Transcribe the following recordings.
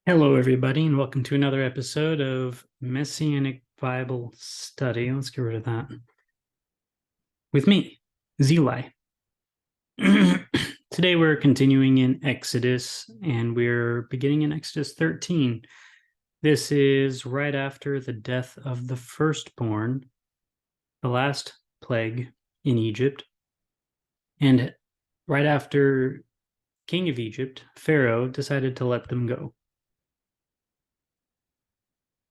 Hello, everybody, and welcome to another episode of Messianic Bible Study. Let's get rid of that. With me, Zeli. Today we're continuing in Exodus, and we're beginning in Exodus 13. This is right after the death of the firstborn, the last plague in Egypt, and right after King of Egypt, Pharaoh, decided to let them go.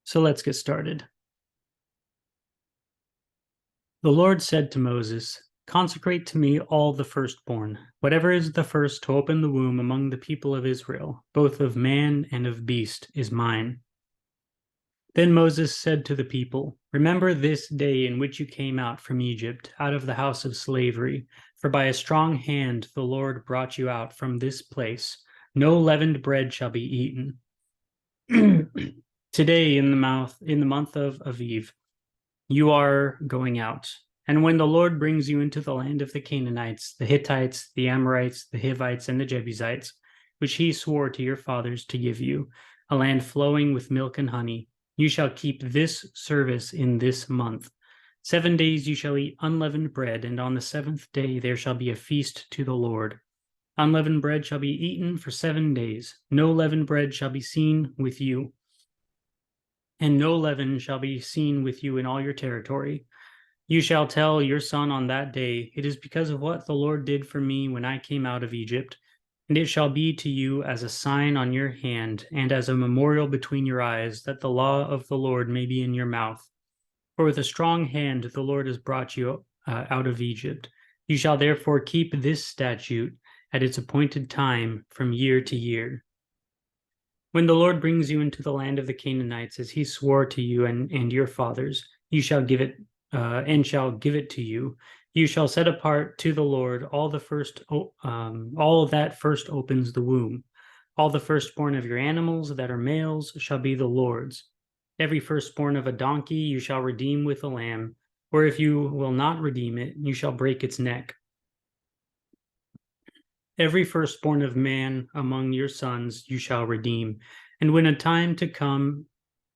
So let's get started. The Lord said to Moses, "Consecrate to me all the firstborn, whatever is the first to open the womb among the people of Israel, both of man and of beast, is mine." Then Moses said to the people, "Remember this day in which you came out from Egypt, out of the house of slavery, for by a strong hand the Lord brought you out from this place. No leavened bread shall be eaten. Today in the month of Aviv, you are going out. And when the Lord brings you into the land of the Canaanites, the Hittites, the Amorites, the Hivites, and the Jebusites, which he swore to your fathers to give you, a land flowing with milk and honey, you shall keep this service in this month. 7 days you shall eat unleavened bread, and on the seventh day there shall be a feast to the Lord. Unleavened bread shall be eaten for 7 days. No leavened bread shall be seen with you, and no leaven shall be seen with you in all your territory. You shall tell your son on that day, it is because of what the Lord did for me when I came out of Egypt. And it shall be to you as a sign on your hand and as a memorial between your eyes, that the law of the Lord may be in your mouth. For with a strong hand the Lord has brought you out of Egypt. You shall therefore keep this statute at its appointed time from year to year. When the Lord brings you into the land of the Canaanites, as he swore to you and your fathers, you shall give it to you. You shall set apart to the Lord all that first opens the womb. All the firstborn of your animals that are males shall be the Lord's. Every firstborn of a donkey you shall redeem with a lamb, or if you will not redeem it, you shall break its neck. Every firstborn of man among your sons you shall redeem. And when in time to come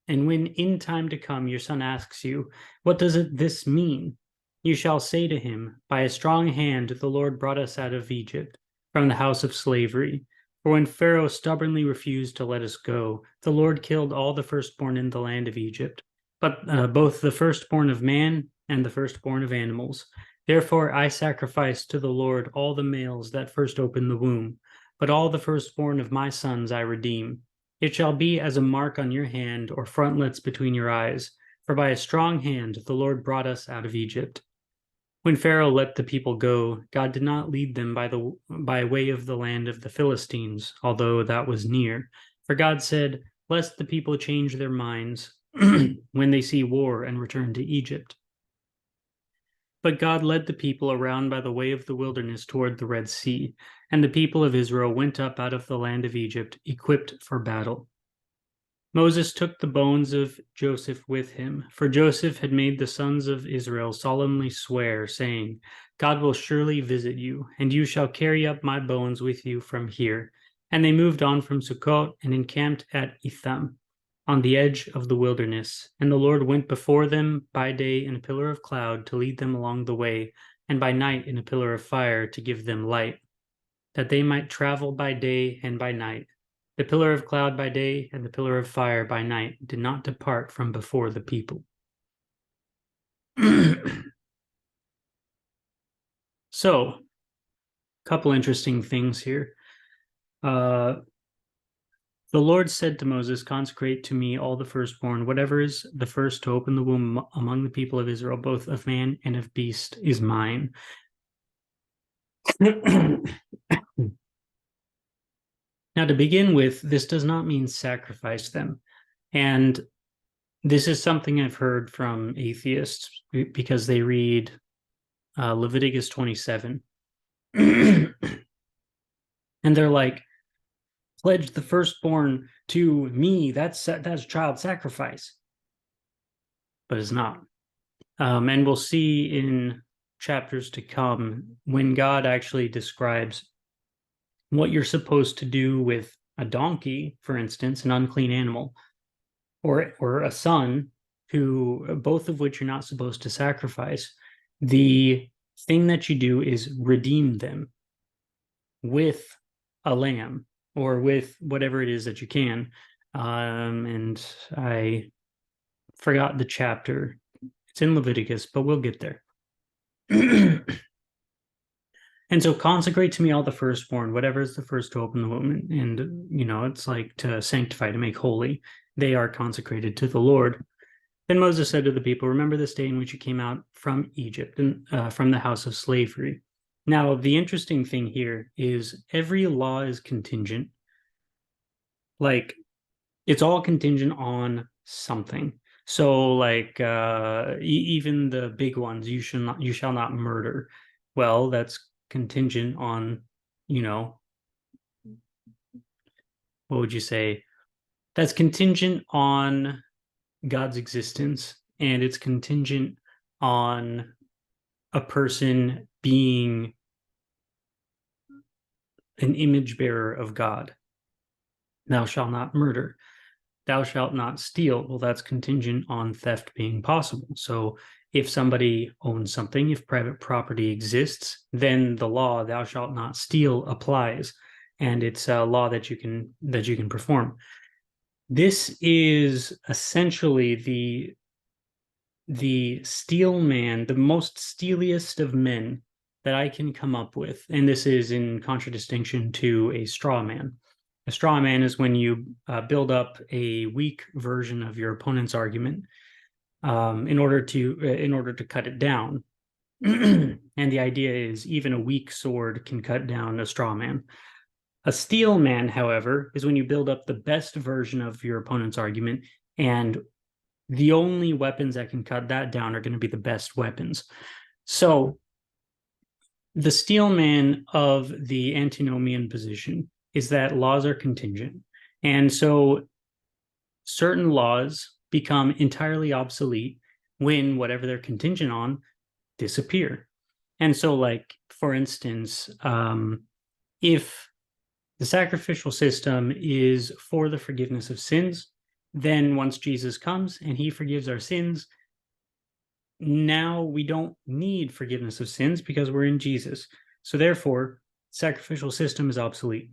your son asks you, "What does this mean?" you shall say to him, "By a strong hand the Lord brought us out of Egypt, from the house of slavery. For when Pharaoh stubbornly refused to let us go, the Lord killed all the firstborn in the land of Egypt, but both the firstborn of man and the firstborn of animals. Therefore I sacrifice to the Lord all the males that first open the womb, but all the firstborn of my sons I redeem. It shall be as a mark on your hand or frontlets between your eyes, for by a strong hand the Lord brought us out of Egypt." When Pharaoh let the people go, God did not lead them by way of the land of the Philistines, although that was near. For God said, "Lest the people change their minds when they see war and return to Egypt." But God led the people around by the way of the wilderness toward the Red Sea, and the people of Israel went up out of the land of Egypt, equipped for battle. Moses took the bones of Joseph with him, for Joseph had made the sons of Israel solemnly swear, saying, "God will surely visit you, and you shall carry up my bones with you from here." And they moved on from Sukkot and encamped at Etham, on the edge of the wilderness. And the Lord went before them by day in a pillar of cloud to lead them along the way, and by night in a pillar of fire to give them light, that they might travel by day and by night. The pillar of cloud by day and the pillar of fire by night did not depart from before the people. So, a couple interesting things here. The Lord said to Moses, "Consecrate to me all the firstborn, whatever is the first to open the womb among the people of Israel, both of man and of beast, is mine." Now, to begin with, this does not mean sacrifice them. And this is something I've heard from atheists because they read Leviticus 27. And they're like, "Pledge the firstborn to me. That's child sacrifice." But it's not. And we'll see in chapters to come when God actually describes what you're supposed to do with a donkey, for instance, an unclean animal, or a son, who both of which you're not supposed to sacrifice, the thing that you do is redeem them with a lamb or with whatever it is that you can. And I forgot the chapter. It's in Leviticus, but we'll get there. And so consecrate to me all the firstborn, whatever is the first to open the womb. And, it's like to sanctify, to make holy. They are consecrated to the Lord. Then Moses said to the people, remember this day in which you came out from Egypt and from the house of slavery. Now, the interesting thing here is every law is contingent. Like, it's all contingent on something. So, like, even the big ones, you shall not murder. Well, that's contingent on, what would you say? That's contingent on God's existence, and it's contingent on a person being an image bearer of God. Thou shalt not murder. Thou shalt not steal. Well, that's contingent on theft being possible. So if somebody owns something, if private property exists, then the law "thou shalt not steal" applies, and it's a law that you can perform. This is essentially the steel man, the most steeliest of men that I can come up with, and this is in contradistinction to a straw man. A straw man is when you build up a weak version of your opponent's argument in order to cut it down. And the idea is even a weak sword can cut down a straw man. A steel man, however, is when you build up the best version of your opponent's argument, and the only weapons that can cut that down are going to be the best weapons. So the steel man of the antinomian position is that laws are contingent. And so certain laws become entirely obsolete when whatever they're contingent on disappear. And so, like, for instance, if the sacrificial system is for the forgiveness of sins, then once Jesus comes and he forgives our sins, now we don't need forgiveness of sins because we're in Jesus. So therefore, sacrificial system is obsolete.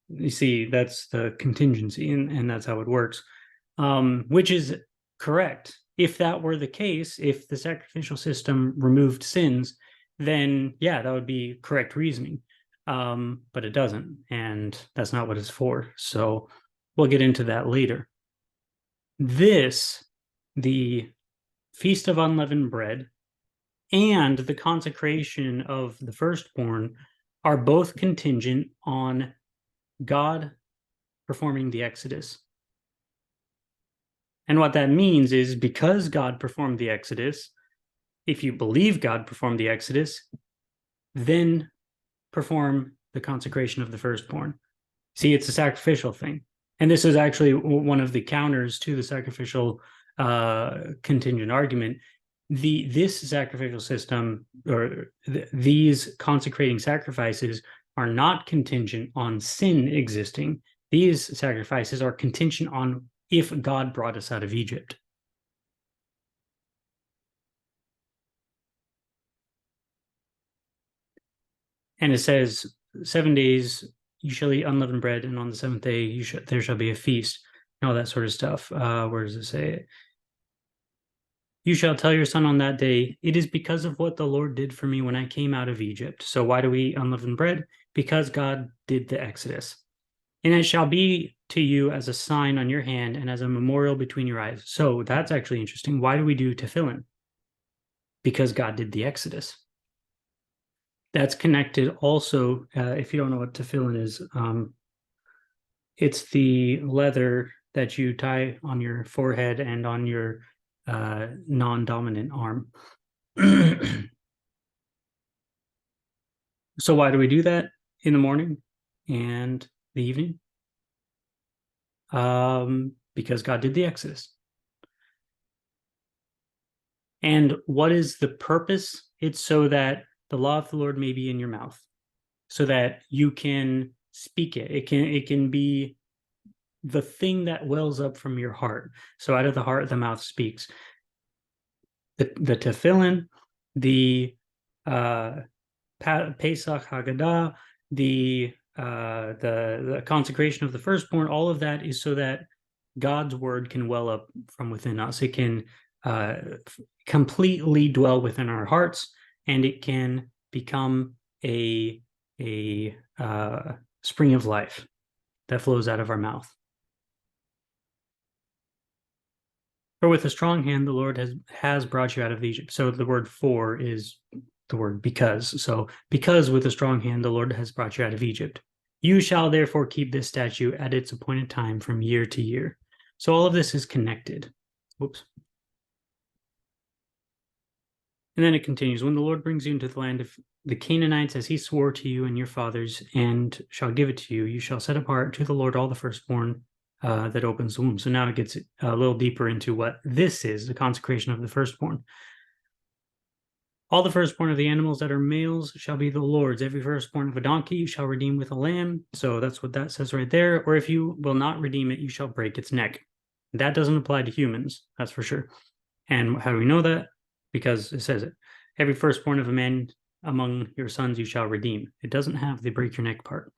You see, that's the contingency, and that's how it works, which is correct. If that were the case, if the sacrificial system removed sins, then yeah, that would be correct reasoning. But it doesn't, and that's not what it's for. So we'll get into that later. The Feast of Unleavened Bread and the consecration of the firstborn are both contingent on God performing the Exodus. And what that means is, because God performed the Exodus, if you believe God performed the Exodus, then perform the consecration of the firstborn. See, it's a sacrificial thing. And this is actually one of the counters to the sacrificial contingent argument. This sacrificial system, or these consecrating sacrifices, are not contingent on sin existing. These sacrifices are contingent on if God brought us out of Egypt. And it says, 7 days you shall eat unleavened bread, and on the seventh day there shall be a feast, and all that sort of stuff. Where does it say it? You shall tell your son on that day, it is because of what the Lord did for me when I came out of Egypt. So why do we eat unleavened bread? Because God did the Exodus. And it shall be to you as a sign on your hand and as a memorial between your eyes. So that's actually interesting. Why do we do tefillin? Because God did the Exodus. That's connected also, if you don't know what tefillin is, it's the leather that you tie on your forehead and on your non-dominant arm. So why do we do that in the morning and the evening? Because God did the Exodus. And what is the purpose? It's so that the law of the Lord may be in your mouth, so that you can speak it. It can be the thing that wells up from your heart. So out of the heart, the mouth speaks. The tefillin, the Pesach Haggadah, the consecration of the firstborn, all of that is so that God's word can well up from within us. It can completely dwell within our hearts, and it can become a spring of life that flows out of our mouth. For with a strong hand, the Lord has brought you out of Egypt. So the word for is the word because. So because with a strong hand, the Lord has brought you out of Egypt. You shall therefore keep this statute at its appointed time from year to year. So all of this is connected. Whoops. And then it continues, when the Lord brings you into the land of the Canaanites, as he swore to you and your fathers, and shall give it to you, you shall set apart to the Lord all the firstborn that opens the womb. So now it gets a little deeper into what this is, the consecration of the firstborn. All the firstborn of the animals that are males shall be the Lord's. Every firstborn of a donkey you shall redeem with a lamb. So that's what that says right there. Or if you will not redeem it, you shall break its neck. That doesn't apply to humans, that's for sure. And how do we know that? Because it says it. Every firstborn of a man among your sons you shall redeem. It doesn't have the break your neck part.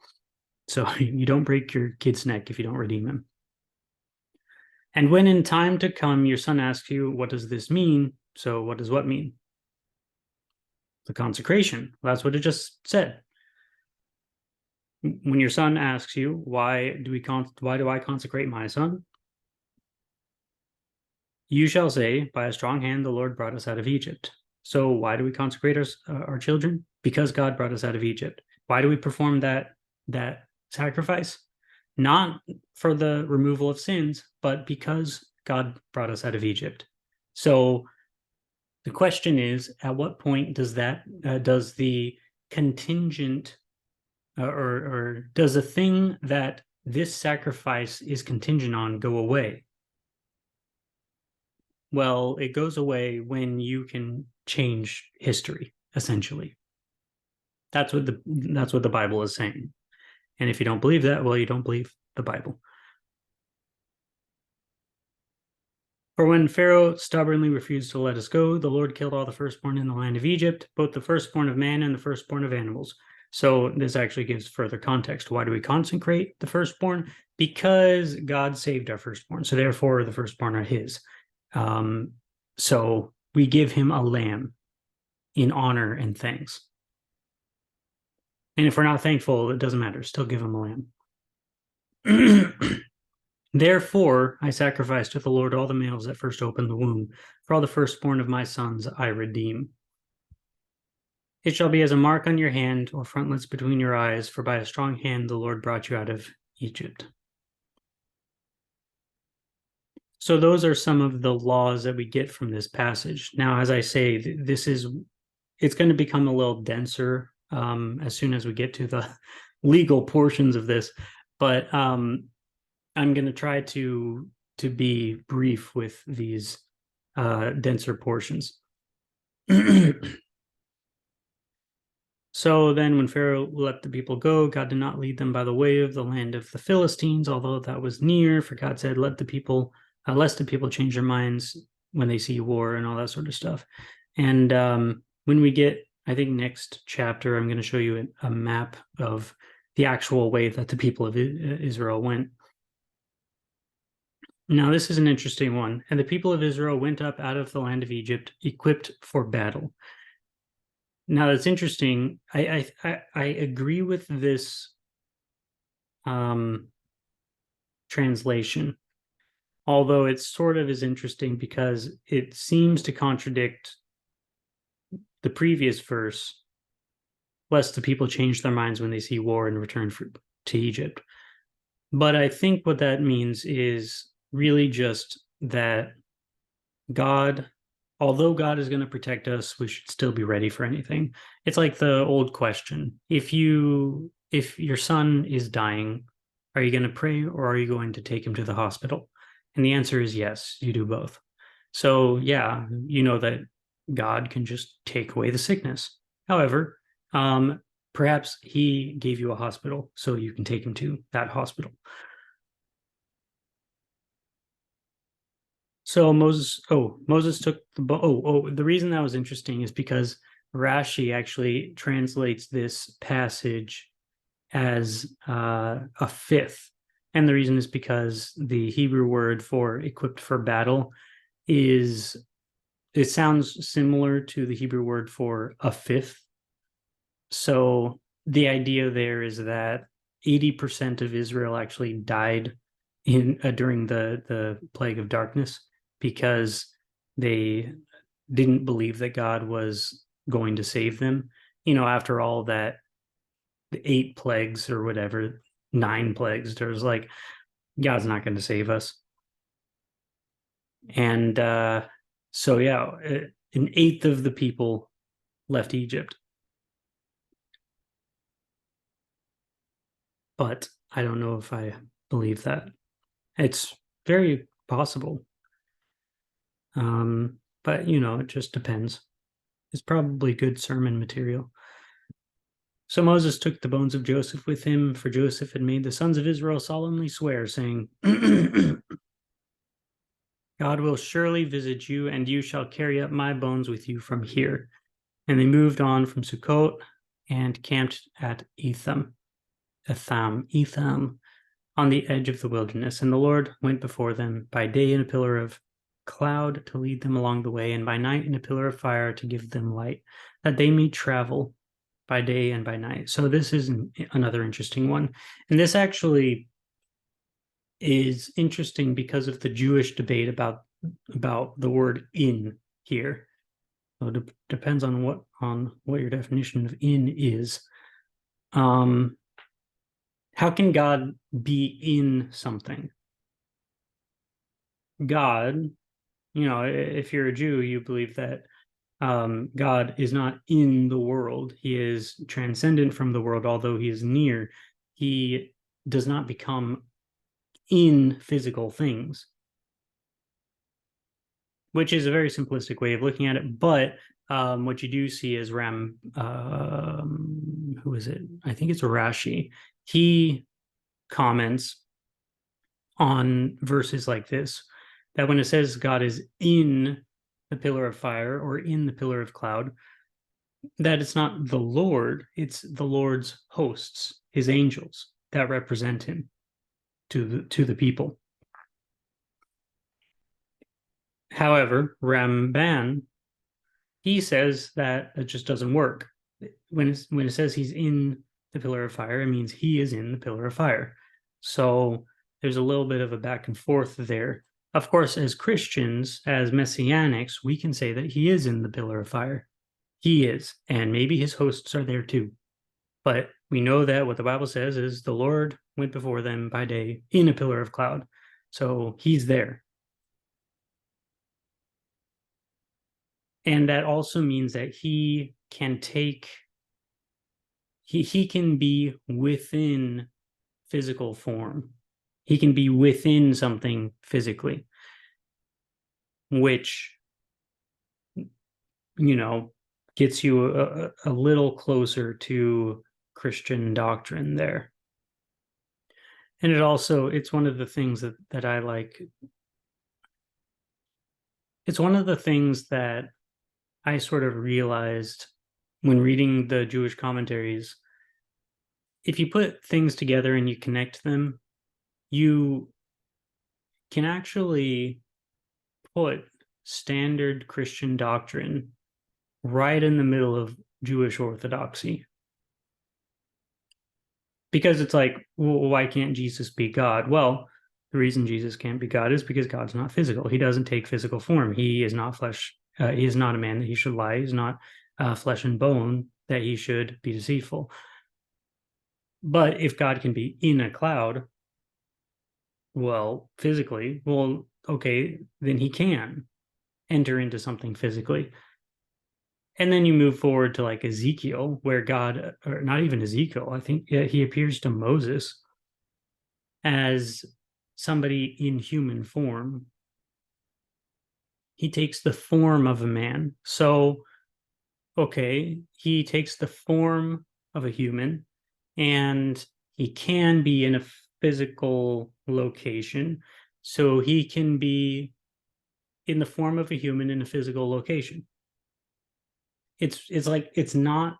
So you don't break your kid's neck if you don't redeem him. And when in time to come your son asks you, what does this mean? So what does what mean? The consecration. That's what it just said. When your son asks you, why do I consecrate my son? You shall say, by a strong hand the Lord brought us out of Egypt. So why do we consecrate our children? Because God brought us out of Egypt. Why do we perform that sacrifice? Not for the removal of sins, but because God brought us out of Egypt. So the question is, at what point does the contingent or does the thing that this sacrifice is contingent on go away? Well, it goes away when you can change history, essentially. That's what the Bible is saying. And if you don't believe that, well, you don't believe the Bible. For when Pharaoh stubbornly refused to let us go, the Lord killed all the firstborn in the land of Egypt, both the firstborn of man and the firstborn of animals. So this actually gives further context. Why do we consecrate the firstborn? Because God saved our firstborn. So therefore, the firstborn are his. So we give him a lamb in honor and thanks. And if we're not thankful, it doesn't matter. Still give him a lamb. Therefore, I sacrifice to the Lord all the males that first open the womb. For all the firstborn of my sons I redeem. It shall be as a mark on your hand or frontlets between your eyes, for by a strong hand the Lord brought you out of Egypt. So those are some of the laws that we get from this passage. Now, as I say, it's going to become a little denser as soon as we get to the legal portions of this, but I'm going to try to be brief with these denser portions. So then when Pharaoh let the people go, God did not lead them by the way of the land of the Philistines, although that was near, for God said, lest the people change their minds when they see war and all that sort of stuff. And when we get, I think, next chapter, I'm going to show you a map of the actual way that the people of Israel went. Now, this is an interesting one. And the people of Israel went up out of the land of Egypt, equipped for battle. Now, that's interesting. I agree with this translation, although it sort of is interesting because it seems to contradict the previous verse, lest the people change their minds when they see war and return to Egypt. But I think what that means is really just that although God is going to protect us, we should still be ready for anything. It's like the old question. If your son is dying, are you going to pray or are you going to take him to the hospital? And the answer is yes, you do both. So yeah, you know that God can just take away the sickness. However, Perhaps he gave you a hospital so you can take him to that hospital. So Moses took the reason that was interesting is because Rashi actually translates this passage as a fifth. And the reason is because the Hebrew word for equipped for battle is, it sounds similar to the Hebrew word for a fifth. So the idea there is that 80% of Israel actually died in during the plague of darkness because they didn't believe that God was going to save them. After all that, the 8 plagues or whatever, 9 plagues, there's like, God's not going to save us. And so, yeah, an eighth of the people left Egypt. But I don't know if I believe that. It's very possible. But it just depends. It's probably good sermon material. So Moses took the bones of Joseph with him, for Joseph had made the sons of Israel solemnly swear, saying, God will surely visit you, and you shall carry up my bones with you from here. And they moved on from Sukkot and camped at Etham, on the edge of the wilderness. And the Lord went before them by day in a pillar of cloud to lead them along the way, and by night in a pillar of fire to give them light, that they may travel by day and by night. So this is another interesting one. And this actually is interesting because of the Jewish debate about the word in here. So it depends on what your definition of in is. How can God be in something? God, if you're a Jew, you believe that God is not in the world. He is transcendent from the world, although he is near. He does not become in physical things, which is a very simplistic way of looking at it. But what you do see is who is it? I think it's Rashi. He comments on verses like this, that when it says God is in the pillar of fire or in the pillar of cloud, that it's not the Lord, it's the Lord's hosts, his angels, that represent him to the people. However, Ramban, he says that it just doesn't work. When it says he's in the pillar of fire, it means he is in the pillar of fire. So there's a little bit of a back and forth there. Of course, as Christians, as Messianics, we can say that he is in the pillar of fire. He is, and maybe his hosts are there too. But we know that what the Bible says is the Lord went before them by day in a pillar of cloud. So he's there. And that also means that he can be within physical form. He can be within something physically, which, gets you a little closer to Christian doctrine there. And it's one of the things that I like. It's one of the things that I sort of realized when reading the Jewish commentaries. If you put things together and you connect them, you can actually put standard Christian doctrine right in the middle of Jewish orthodoxy. Because it's like, well, why can't Jesus be God? Well, the reason Jesus can't be God is because God's not physical. He doesn't take physical form. He is not flesh. He is not a man that he should lie. He's not flesh and bone that he should be deceitful. But if God can be in a cloud, well, physically, well, okay, then he can enter into something physically. And then you move forward to like Ezekiel, where God, or not even Ezekiel, I think he appears to Moses as somebody in human form. He takes the form of a man. So, okay, he takes the form of a human, and he can be in a physical location. So he can be in the form of a human in a physical location. It's like it's not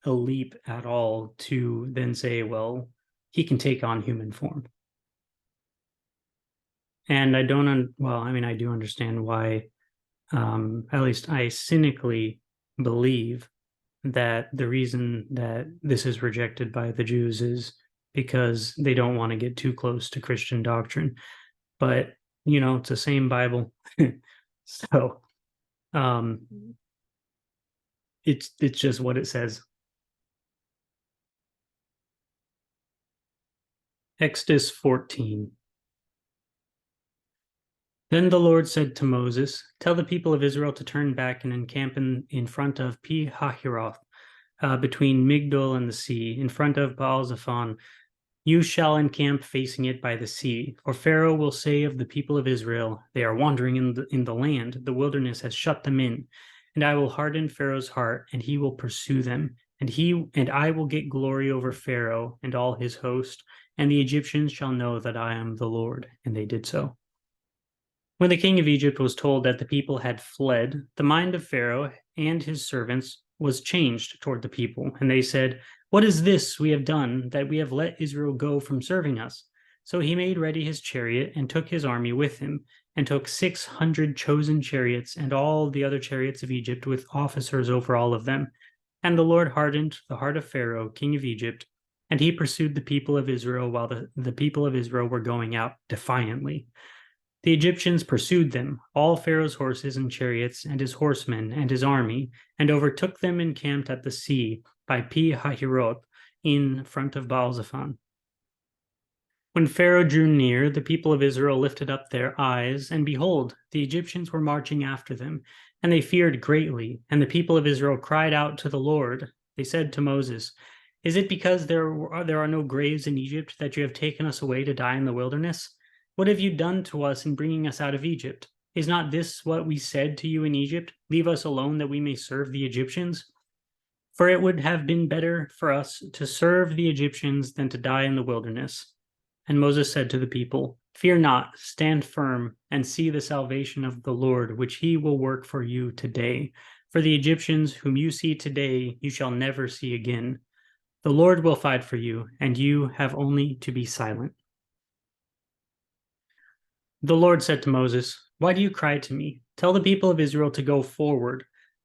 a leap at all to then say, well, he can take on human form. And I don't, well, I mean, I do understand why, at least I cynically believe that the reason that this is rejected by the Jews is because they don't want to get too close to Christian doctrine. But, it's the same Bible. So, um, it's just what it says. Exodus 14. Then the Lord said to Moses, tell the people of Israel to turn back and encamp in front of Pi Hahiroth, between Migdol and the sea, in front of Baal-Zephon. You shall encamp facing it by the sea. For Pharaoh will say of the people of Israel, they are wandering in the land, the wilderness has shut them in. And I will harden Pharaoh's heart, and he will pursue them. And I will get glory over Pharaoh and all his host, and the Egyptians shall know that I am the Lord. And they did so. When the king of Egypt was told that the people had fled, the mind of Pharaoh and his servants was changed toward the people, and they said, what is this we have done, that we have let Israel go from serving us? So he made ready his chariot and took his army with him, and took 600 chosen chariots and all the other chariots of Egypt with officers over all of them. And the Lord hardened the heart of Pharaoh, king of Egypt, and he pursued the people of Israel while the people of Israel were going out defiantly. The Egyptians pursued them, all Pharaoh's horses and chariots, and his horsemen, and his army, and overtook them encamped at the sea by Pi Hahiroth in front of Baal-Zephon. When Pharaoh drew near, the people of Israel lifted up their eyes, and behold, the Egyptians were marching after them, and they feared greatly. And the people of Israel cried out to the Lord. They said to Moses, is it because there are no graves in Egypt that you have taken us away to die in the wilderness? What have you done to us in bringing us out of Egypt? Is not this what we said to you in Egypt? Leave us alone that we may serve the Egyptians? For it would have been better for us to serve the Egyptians than to die in the wilderness. And Moses said to the people, fear not, stand firm, and see the salvation of the Lord, which he will work for you today. For the Egyptians whom you see today, you shall never see again. The Lord will fight for you, and you have only to be silent. The Lord said to Moses, why do you cry to me? Tell the people of Israel to go forward.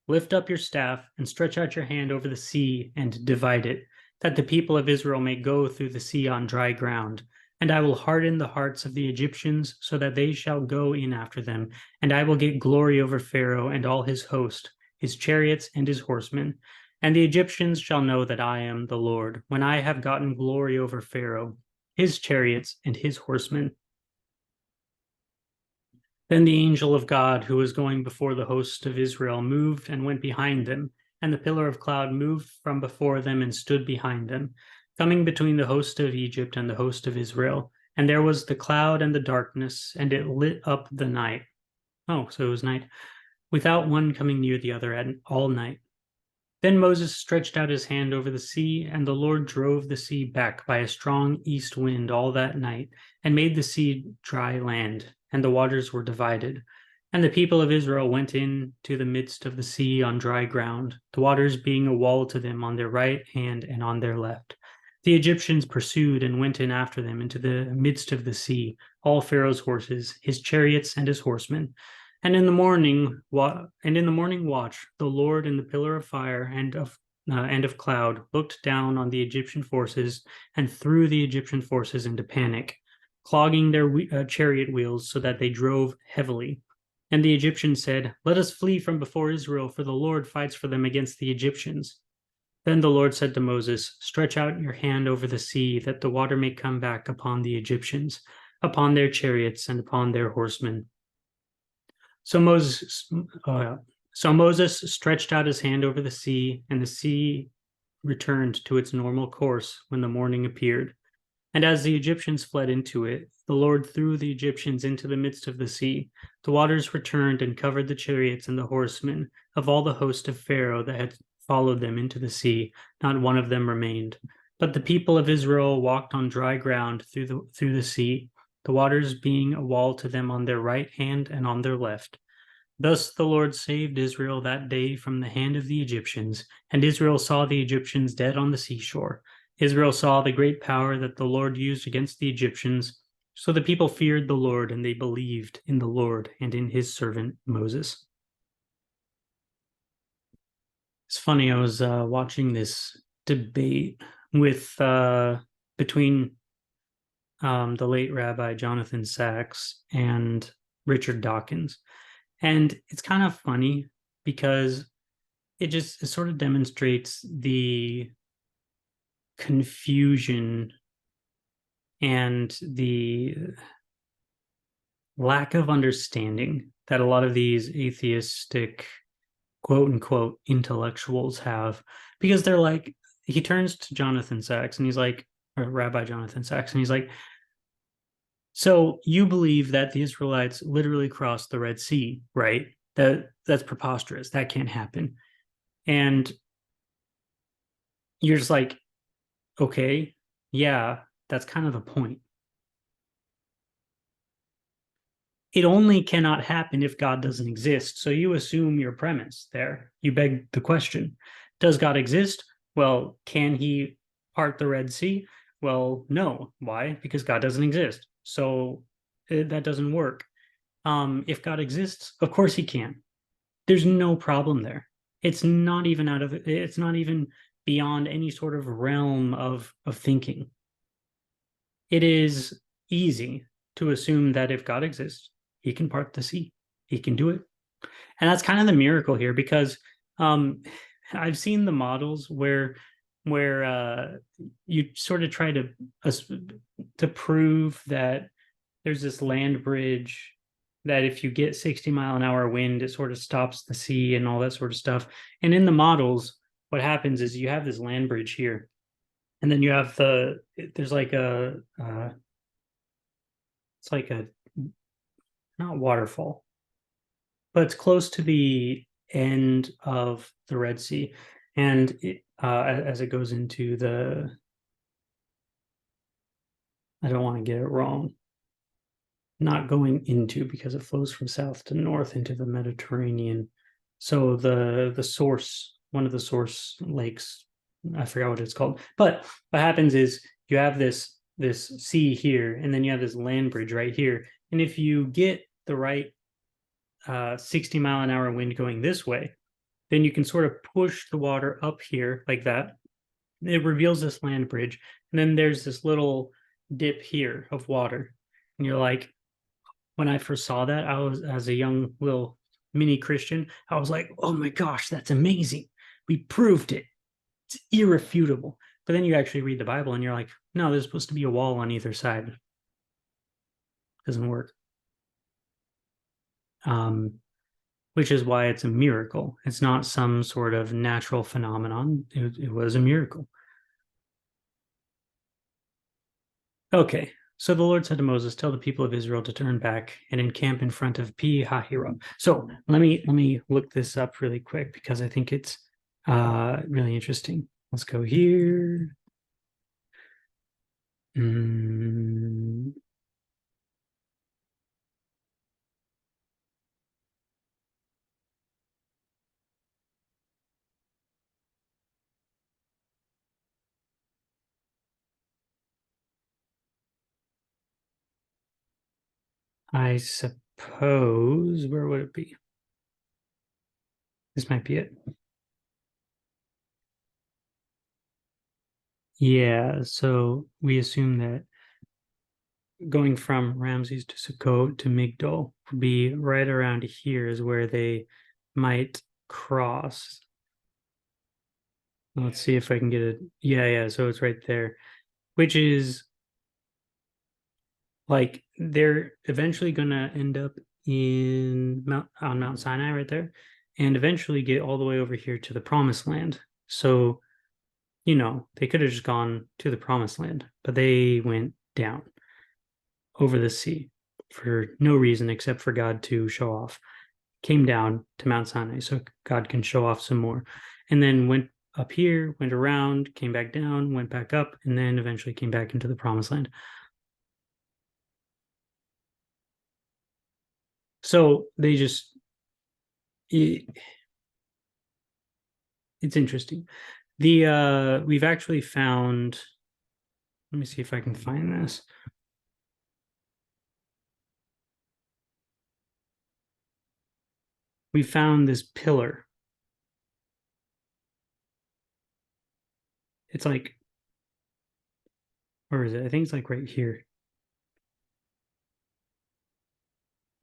Lift up your staff and stretch out your hand over the sea and divide it, that the people of Israel may go through the sea on dry ground. And I will harden the hearts of the Egyptians so that they shall go in after them. And I will get glory over Pharaoh and all his host, his chariots and his horsemen. And the Egyptians shall know that I am the Lord, when I have gotten glory over Pharaoh, his chariots and his horsemen. Then the angel of God, who was going before the host of Israel, moved and went behind them, and the pillar of cloud moved from before them and stood behind them, coming between the host of Egypt and the host of Israel. And there was the cloud and the darkness, and it lit up the night. Oh, so it was night, without one coming near the other all night. Then Moses stretched out his hand over the sea, and the Lord drove the sea back by a strong east wind all that night, and made the sea dry land, and the waters were divided. And the people of Israel went into the midst of the sea on dry ground, the waters being a wall to them on their right hand and on their left. The Egyptians pursued and went in after them into the midst of the sea, all Pharaoh's horses, his chariots, and his horsemen. And in the morning watch, the Lord in the pillar of fire and of cloud looked down on the Egyptian forces and threw the Egyptian forces into panic, clogging their chariot wheels so that they drove heavily. And the Egyptians said, let us flee from before Israel, for the Lord fights for them against the Egyptians. Then the Lord said to Moses, stretch out your hand over the sea, that the water may come back upon the Egyptians, upon their chariots and upon their horsemen. So Moses stretched out his hand over the sea, and the sea returned to its normal course when the morning appeared. And as the Egyptians fled into it, the Lord threw the Egyptians into the midst of the sea. The waters returned and covered the chariots and the horsemen of all the host of Pharaoh that had followed them into the sea. Not one of them remained. But the people of Israel walked on dry ground through the sea, the waters being a wall to them on their right hand and on their left. Thus the Lord saved Israel that day from the hand of the Egyptians, and Israel saw the Egyptians dead on the seashore. Israel saw the great power that the Lord used against the Egyptians. So the people feared the Lord, and they believed in the Lord and in his servant Moses. It's funny, I was watching this debate with between the late Rabbi Jonathan Sacks and Richard Dawkins. And it's kind of funny because it sort of demonstrates the confusion and the lack of understanding that a lot of these atheistic, quote unquote, intellectuals have, because they're like, he turns to Jonathan Sacks and he's like, or Rabbi Jonathan Sacks, and he's like, so you believe that the Israelites literally crossed the Red Sea, right? That's preposterous. That can't happen. And you're just like, okay, yeah, that's kind of the point. It only cannot happen if God doesn't exist. So you assume your premise there. You beg the question, does God exist? Well, can he part the Red Sea? Well, no. Why? Because God doesn't exist. So that doesn't work. If God exists, of course he can. There's no problem there. It's not even beyond any sort of realm of thinking. It is easy to assume that if God exists, he can part the sea. He can do it. And that's kind of the miracle here, because I've seen the models where you sort of try to prove that there's this land bridge that if you get 60-mile-an-hour wind, it sort of stops the sea and all that sort of stuff. And in the models, what happens is you have this land bridge here, and then you have there's like it's like a, not waterfall, but it's close to the end of the Red Sea. And as it goes into I don't want to get it wrong, not going into, because it flows from south to north into the Mediterranean. So the source, one of the source lakes, I forgot what it's called. But what happens is you have this sea here, and then you have this land bridge right here. And if you get the right 60-mile-an-hour wind going this way, then you can sort of push the water up here like that. It reveals this land bridge, and then there's this little dip here of water. And you're like, when I first saw that, I was, as a young little mini Christian, I was like, oh my gosh, that's amazing. We proved it. It's irrefutable. But then you actually read the Bible and you're like, no, there's supposed to be a wall on either side. It doesn't work. Which is why it's a miracle. It's not some sort of natural phenomenon. It was a miracle. Okay, so the Lord said to Moses, "Tell the people of Israel to turn back and encamp in front of Pi Hahiroth." So let me look this up really quick, because I think it's really interesting. Let's go here. I suppose, where would it be? This might be it. Yeah, so we assume that going from Ramses to Sukkot to Migdol would be right around here is where they might cross. Let's see if I can get it. Yeah, so it's right there, which is like they're eventually gonna end up on Mount Sinai right there, and eventually get all the way over here to the Promised Land. So, they could have just gone to the Promised Land, but they went down over the sea for no reason except for God to show off. Came down to Mount Sinai so God can show off some more. and then went up here, went around, came back down, went back up, and then eventually came back into the promised land. So they just, it's interesting. We've actually found, let me see if I can find this. We found this pillar. It's like, where is it? I think it's like right here.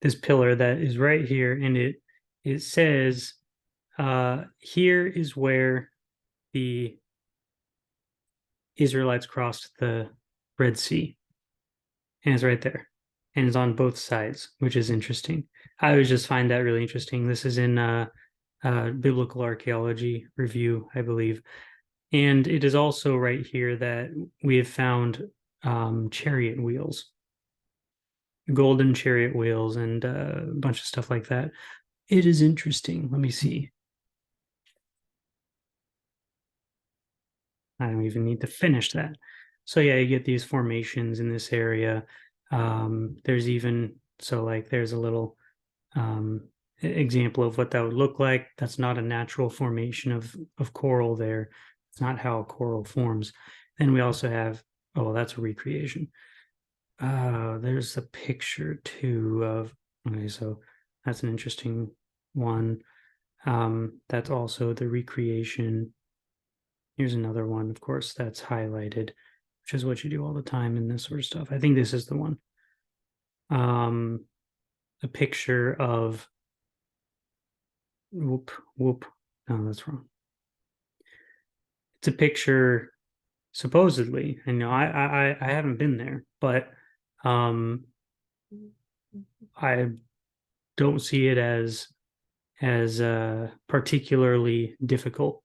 This pillar that is right here, and it says, here is where the Israelites crossed the Red Sea, and it's right there, and it's on both sides, which is interesting. I always just find that really interesting. This is in Biblical Archaeology Review, I believe, and it is also right here that we have found chariot wheels, golden chariot wheels, and a bunch of stuff like that. It is interesting. Let me see. I don't even need to finish that. So yeah, you get these formations in this area. There's even, so like there's a little example of what that would look like. That's not a natural formation of coral there. It's not how a coral forms. Then we also have, oh, well, that's a recreation. There's a picture too of, okay, so that's an interesting one. That's also the recreation. Here's another one, of course, that's highlighted, which is what you do all the time in this sort of stuff. I think this is the one. A picture of, whoop, no, that's wrong. It's a picture, supposedly, and no, I haven't been there, but I don't see it as particularly difficult.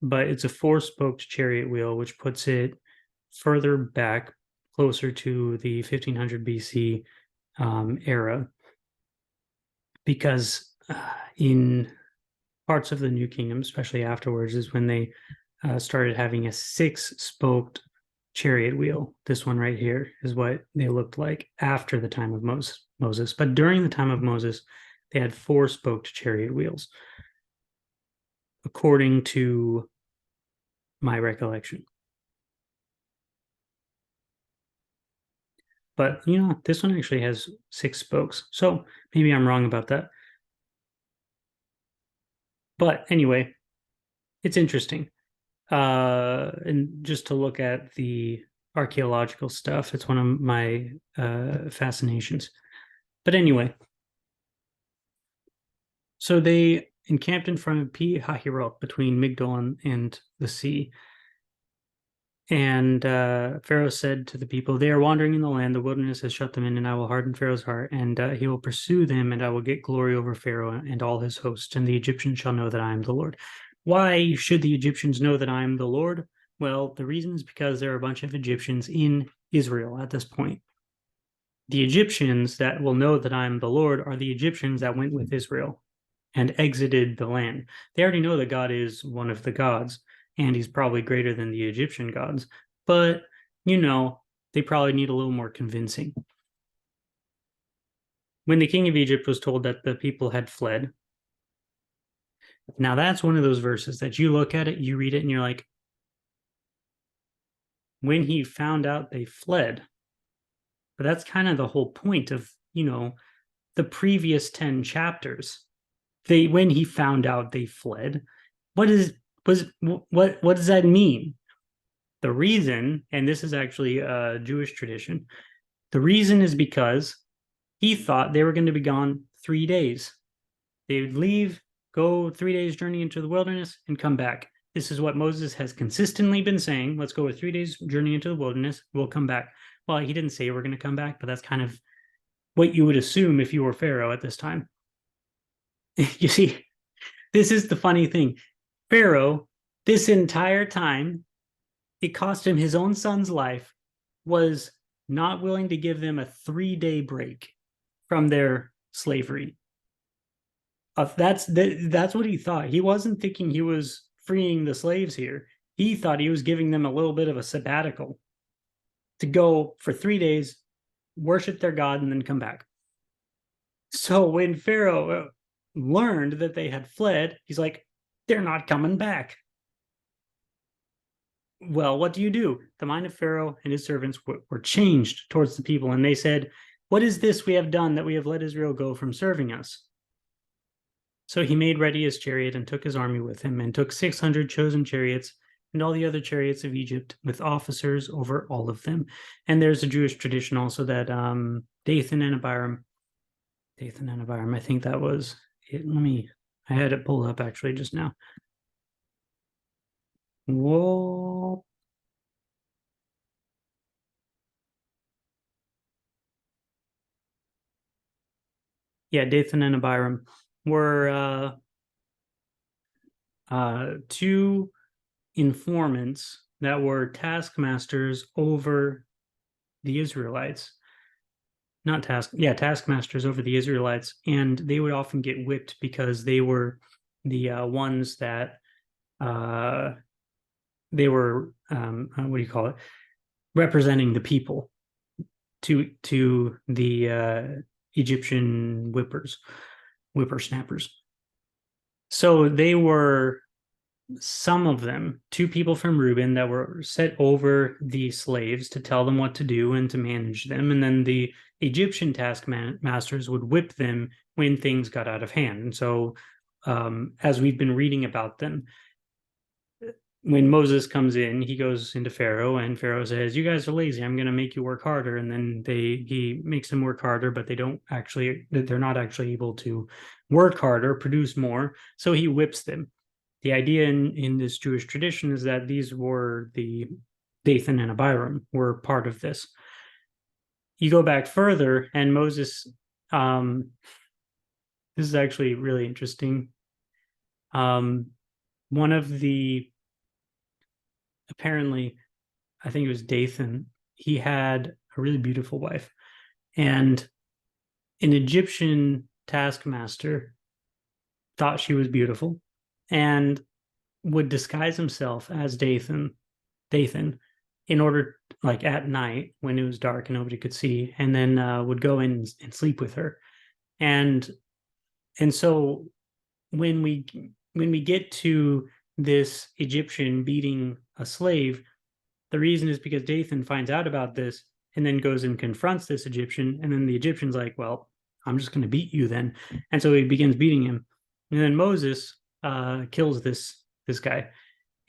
But it's a four-spoked chariot wheel, which puts it further back, closer to the 1500 BC era, because in parts of the New Kingdom, especially afterwards, is when they started having a six-spoked chariot wheel. This one right here is what they looked like after the time of Moses. But during the time of Moses, they had four-spoked chariot wheels, according to my recollection. But you know, this one actually has six spokes, so maybe I'm wrong about that. But anyway, it's interesting. And just to look at the archaeological stuff, it's one of my fascinations. But anyway, so they encamped in front of Pi Hahiroth, between Migdol and the sea. And Pharaoh said to the people, they are wandering in the land. The wilderness has shut them in, and I will harden Pharaoh's heart, and he will pursue them, and I will get glory over Pharaoh and all his hosts, and the Egyptians shall know that I am the Lord. Why should the Egyptians know that I am the Lord? Well, the reason is because there are a bunch of Egyptians in Israel at this point. The Egyptians that will know that I am the Lord are the Egyptians that went with Israel and exited the land. They already know that God is one of the gods, and he's probably greater than the Egyptian gods. But, you know, they probably need a little more convincing. When the king of Egypt was told that the people had fled, now that's one of those verses that you look at it, you read it, and you're like, when he found out they fled. But that's kind of the whole point of, you know, the previous 10 chapters. When he found out they fled, what does that mean? The reason, and this is actually a Jewish tradition, the reason is because he thought they were going to be gone 3 days. They would leave, go 3 days journey into the wilderness, and come back. This is what Moses has consistently been saying. Let's go a 3 days journey into the wilderness. We'll come back. Well, he didn't say we're going to come back, but that's kind of what you would assume if you were Pharaoh at this time. You see, this is the funny thing. Pharaoh, this entire time, it cost him his own son's life, was not willing to give them a 3-day break from their slavery. That's what he thought. He wasn't thinking he was freeing the slaves here. He thought he was giving them a little bit of a sabbatical to go for 3 days, worship their God, and then come back. So when Pharaoh learned that they had fled, he's like, they're not coming back. Well, what do? The mind of Pharaoh and his servants were changed towards the people, and they said, what is this we have done that we have let Israel go from serving us? So he made ready his chariot and took his army with him, and took 600 chosen chariots and all the other chariots of Egypt, with officers over all of them. And there's a Jewish tradition also that Dathan and Abiram, I think that was it. I had it pulled up actually just now. Whoa. Yeah, Dathan and Abiram were two informants that were taskmasters over the Israelites. Taskmasters over the Israelites, and they would often get whipped because they were the ones that they were what do you call it? Representing the people to the Egyptian whippersnappers. So they were, some of them, two people from Reuben that were set over the slaves to tell them what to do and to manage them. And then the Egyptian taskmasters would whip them when things got out of hand. And so, as we've been reading about them, when Moses comes in, he goes into Pharaoh, and Pharaoh says, "You guys are lazy. I'm going to make you work harder." And then he makes them work harder, but they're not actually able to work harder, produce more. So he whips them. The idea in this Jewish tradition is that these were the Dathan and Abiram were part of this. You go back further, and Moses. This is actually really interesting. One of the, apparently, I think it was Dathan, he had a really beautiful wife, and an Egyptian taskmaster thought she was beautiful and would disguise himself as Dathan in order, like at night when it was dark and nobody could see, and then would go in and sleep with her. And so when we get to this Egyptian beating a slave, the reason is because Dathan finds out about this and then goes and confronts this Egyptian, and then the Egyptian's like, well, I'm just going to beat you then. And so he begins beating him. And then Moses kills this guy.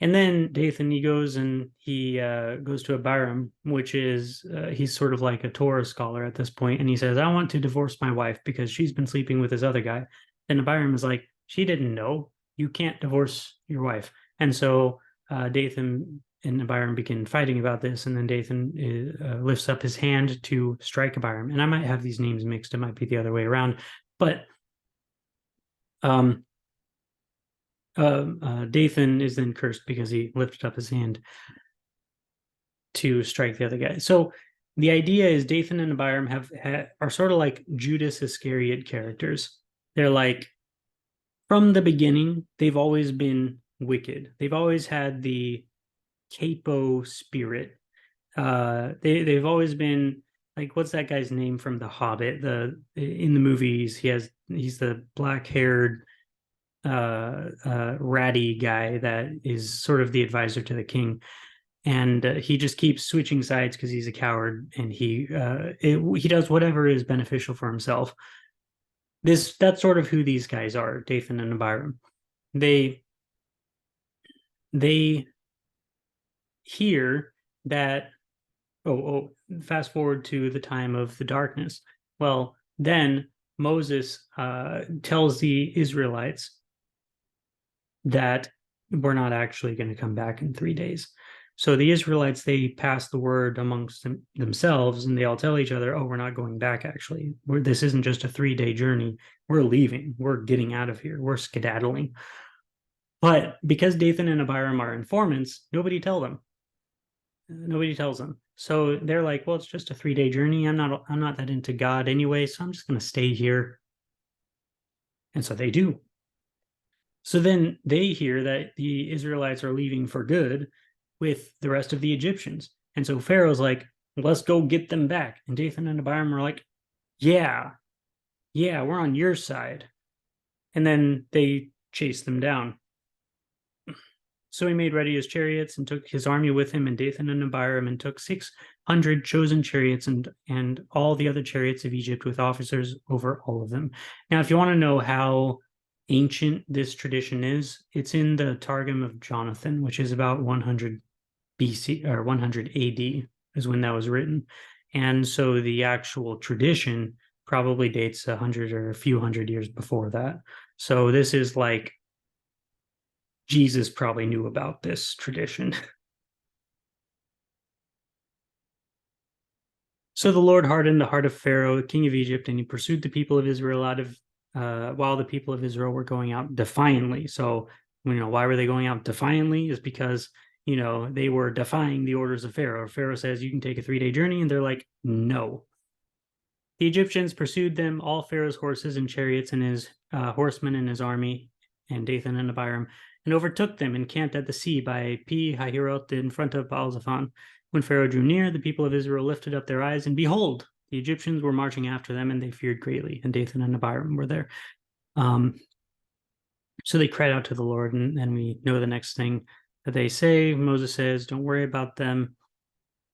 And then Dathan, he goes and he goes to Abiram, which is, he's sort of like a Torah scholar at this point, and he says, I want to divorce my wife because she's been sleeping with this other guy. And Abiram is like, she didn't know. You can't divorce your wife. And so Dathan and Abiram begin fighting about this, and then Dathan lifts up his hand to strike Abiram. And I might have these names mixed. It might be the other way around. But Dathan is then cursed because he lifted up his hand to strike the other guy. So the idea is Dathan and Abiram are sort of like Judas Iscariot characters. They're like, from the beginning, they've always been wicked. They've always had the capo spirit. They've always been like, what's that guy's name from The Hobbit? In the movies, he's the black-haired ratty guy that is sort of the advisor to the king, and he just keeps switching sides because he's a coward, and he does whatever is beneficial for himself. That's sort of who these guys are, Dathan and Abiram. They hear that, fast forward to the time of the darkness. Well, then Moses tells the Israelites that we're not actually going to come back in 3 days. So the Israelites, they pass the word amongst themselves, and they all tell each other, we're not going back, actually. This isn't just a 3-day journey. We're leaving. We're getting out of here. We're skedaddling. But because Dathan and Abiram are informants, nobody tells them. So they're like, well, it's just a 3-day journey. I'm not that into God anyway, so I'm just going to stay here. And so they do. So then they hear that the Israelites are leaving for good with the rest of the Egyptians. And so Pharaoh's like, let's go get them back. And Dathan and Abiram are like, yeah, we're on your side. And then they chase them down. So he made ready his chariots and took his army with him, and Dathan and Abiram, and took 600 chosen chariots and all the other chariots of Egypt with officers over all of them. Now, if you want to know how ancient this tradition is, it's in the Targum of Jonathan, which is about 100 BC or 100 AD is when that was written. And so the actual tradition probably dates 100 or a few hundred years before that. So this is like Jesus probably knew about this tradition. So the Lord hardened the heart of Pharaoh, king of Egypt, and he pursued the people of Israel out of while the people of Israel were going out defiantly. So, why were they going out defiantly? Is because, they were defying the orders of Pharaoh. Pharaoh says you can take a 3-day journey, and they're like, no. The Egyptians pursued them, all Pharaoh's horses and chariots and his horsemen and his army, and Dathan and Abiram, and overtook them and camped at the sea by Pi Hahiroth in front of Baal-Zephon. When Pharaoh drew near, the people of Israel lifted up their eyes, and behold, the Egyptians were marching after them, and they feared greatly, and Dathan and Abiram were there. So they cried out to the Lord, and we know the next thing that they say. Moses says, don't worry about them.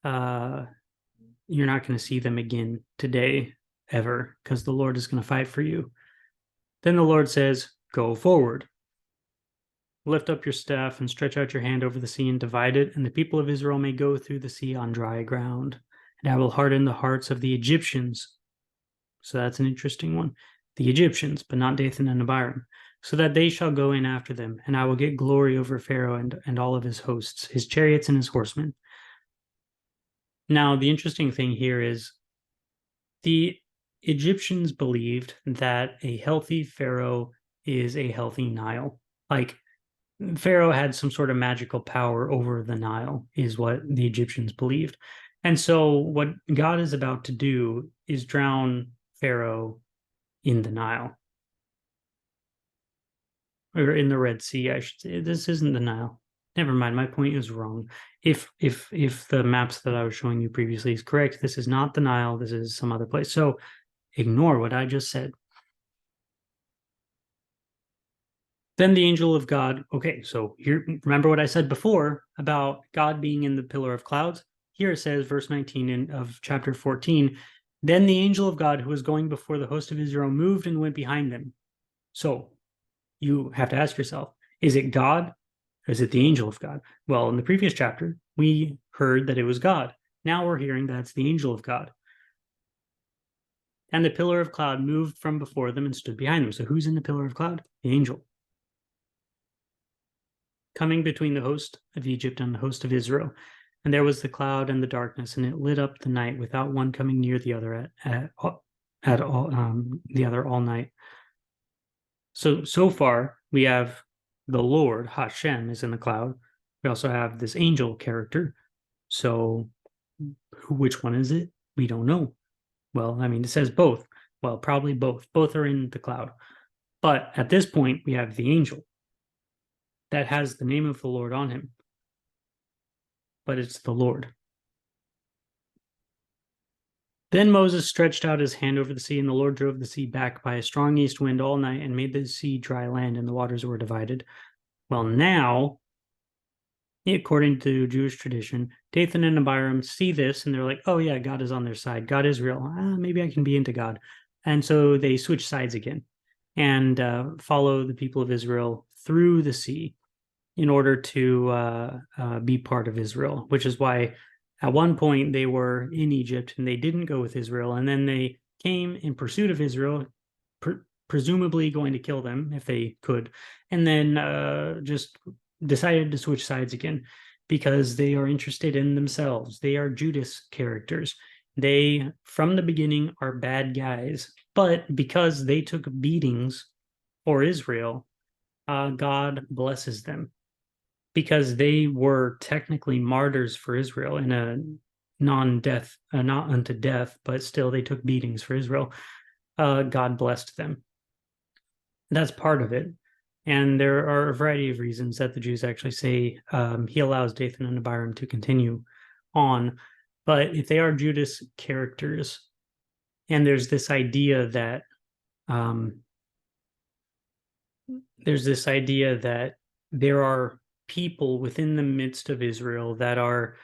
You're not going to see them again today, ever, because the Lord is going to fight for you. Then the Lord says, go forward. Lift up your staff and stretch out your hand over the sea and divide it, and the people of Israel may go through the sea on dry ground. And I will harden the hearts of the Egyptians. So that's an interesting one. The Egyptians, but not Dathan and Abiram, so that they shall go in after them, and I will get glory over Pharaoh and all of his hosts, his chariots and his horsemen. Now, the interesting thing here is the Egyptians believed that a healthy Pharaoh is a healthy Nile. Like, Pharaoh had some sort of magical power over the Nile, is what the Egyptians believed. And so what God is about to do is drown Pharaoh in the Nile. Or in the Red Sea, I should say. This isn't the Nile. Never mind, my point is wrong. If the maps that I was showing you previously is correct, this is not the Nile, this is some other place. So ignore what I just said. Then the angel of God, okay, so here, remember what I said before about God being in the pillar of clouds? Here it says, verse 19 of chapter 14, then the angel of God who was going before the host of Israel moved and went behind them. So you have to ask yourself, is it God or is it the angel of God? Well, in the previous chapter, we heard that it was God. Now we're hearing that it's the angel of God. And the pillar of cloud moved from before them and stood behind them. So who's in the pillar of cloud? The angel. Coming between the host of Egypt and the host of Israel. And there was the cloud and the darkness, and it lit up the night without one coming near the other all night. So far, we have the Lord, Hashem, is in the cloud. We also have this angel character. So which one is it? We don't know. Well, I mean, it says both. Well, probably both. Both are in the cloud. But at this point, we have the angel that has the name of the Lord on him. But it's the Lord. Then Moses stretched out his hand over the sea, and the Lord drove the sea back by a strong east wind all night and made the sea dry land, and the waters were divided. Well, now, according to Jewish tradition, Dathan and Abiram see this, and they're like, oh yeah, God is on their side. God is real. Maybe I can be into God. And so they switch sides again and follow the people of Israel through the sea in order to be part of Israel, which is why at one point they were in Egypt and they didn't go with Israel, and then they came in pursuit of Israel, presumably going to kill them if they could, and then just decided to switch sides again because they are interested in themselves. They are Judas characters. They, from the beginning, are bad guys, but because they took beatings for Israel, God blesses them. Because they were technically martyrs for Israel in a non-death, not unto death, but still they took beatings for Israel. God blessed them. That's part of it. And there are a variety of reasons that the Jews actually say he allows Dathan and Abiram to continue on. But if they are Judas characters, and um, there's this idea that there are people within the midst of Israel that are,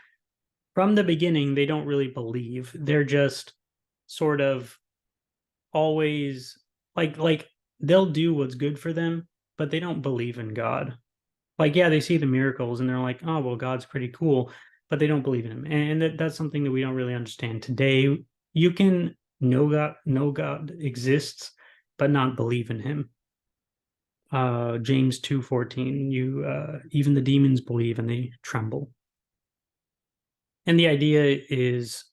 from the beginning, they don't really believe. They're just sort of always like they'll do what's good for them, but they don't believe in God. Like, yeah, they see the miracles and they're like, oh, well, God's pretty cool, but they don't believe in him. And that's something that we don't really understand today. You can know God exists, but not believe in him. James 2:14, you even the demons believe and they tremble. And the idea is,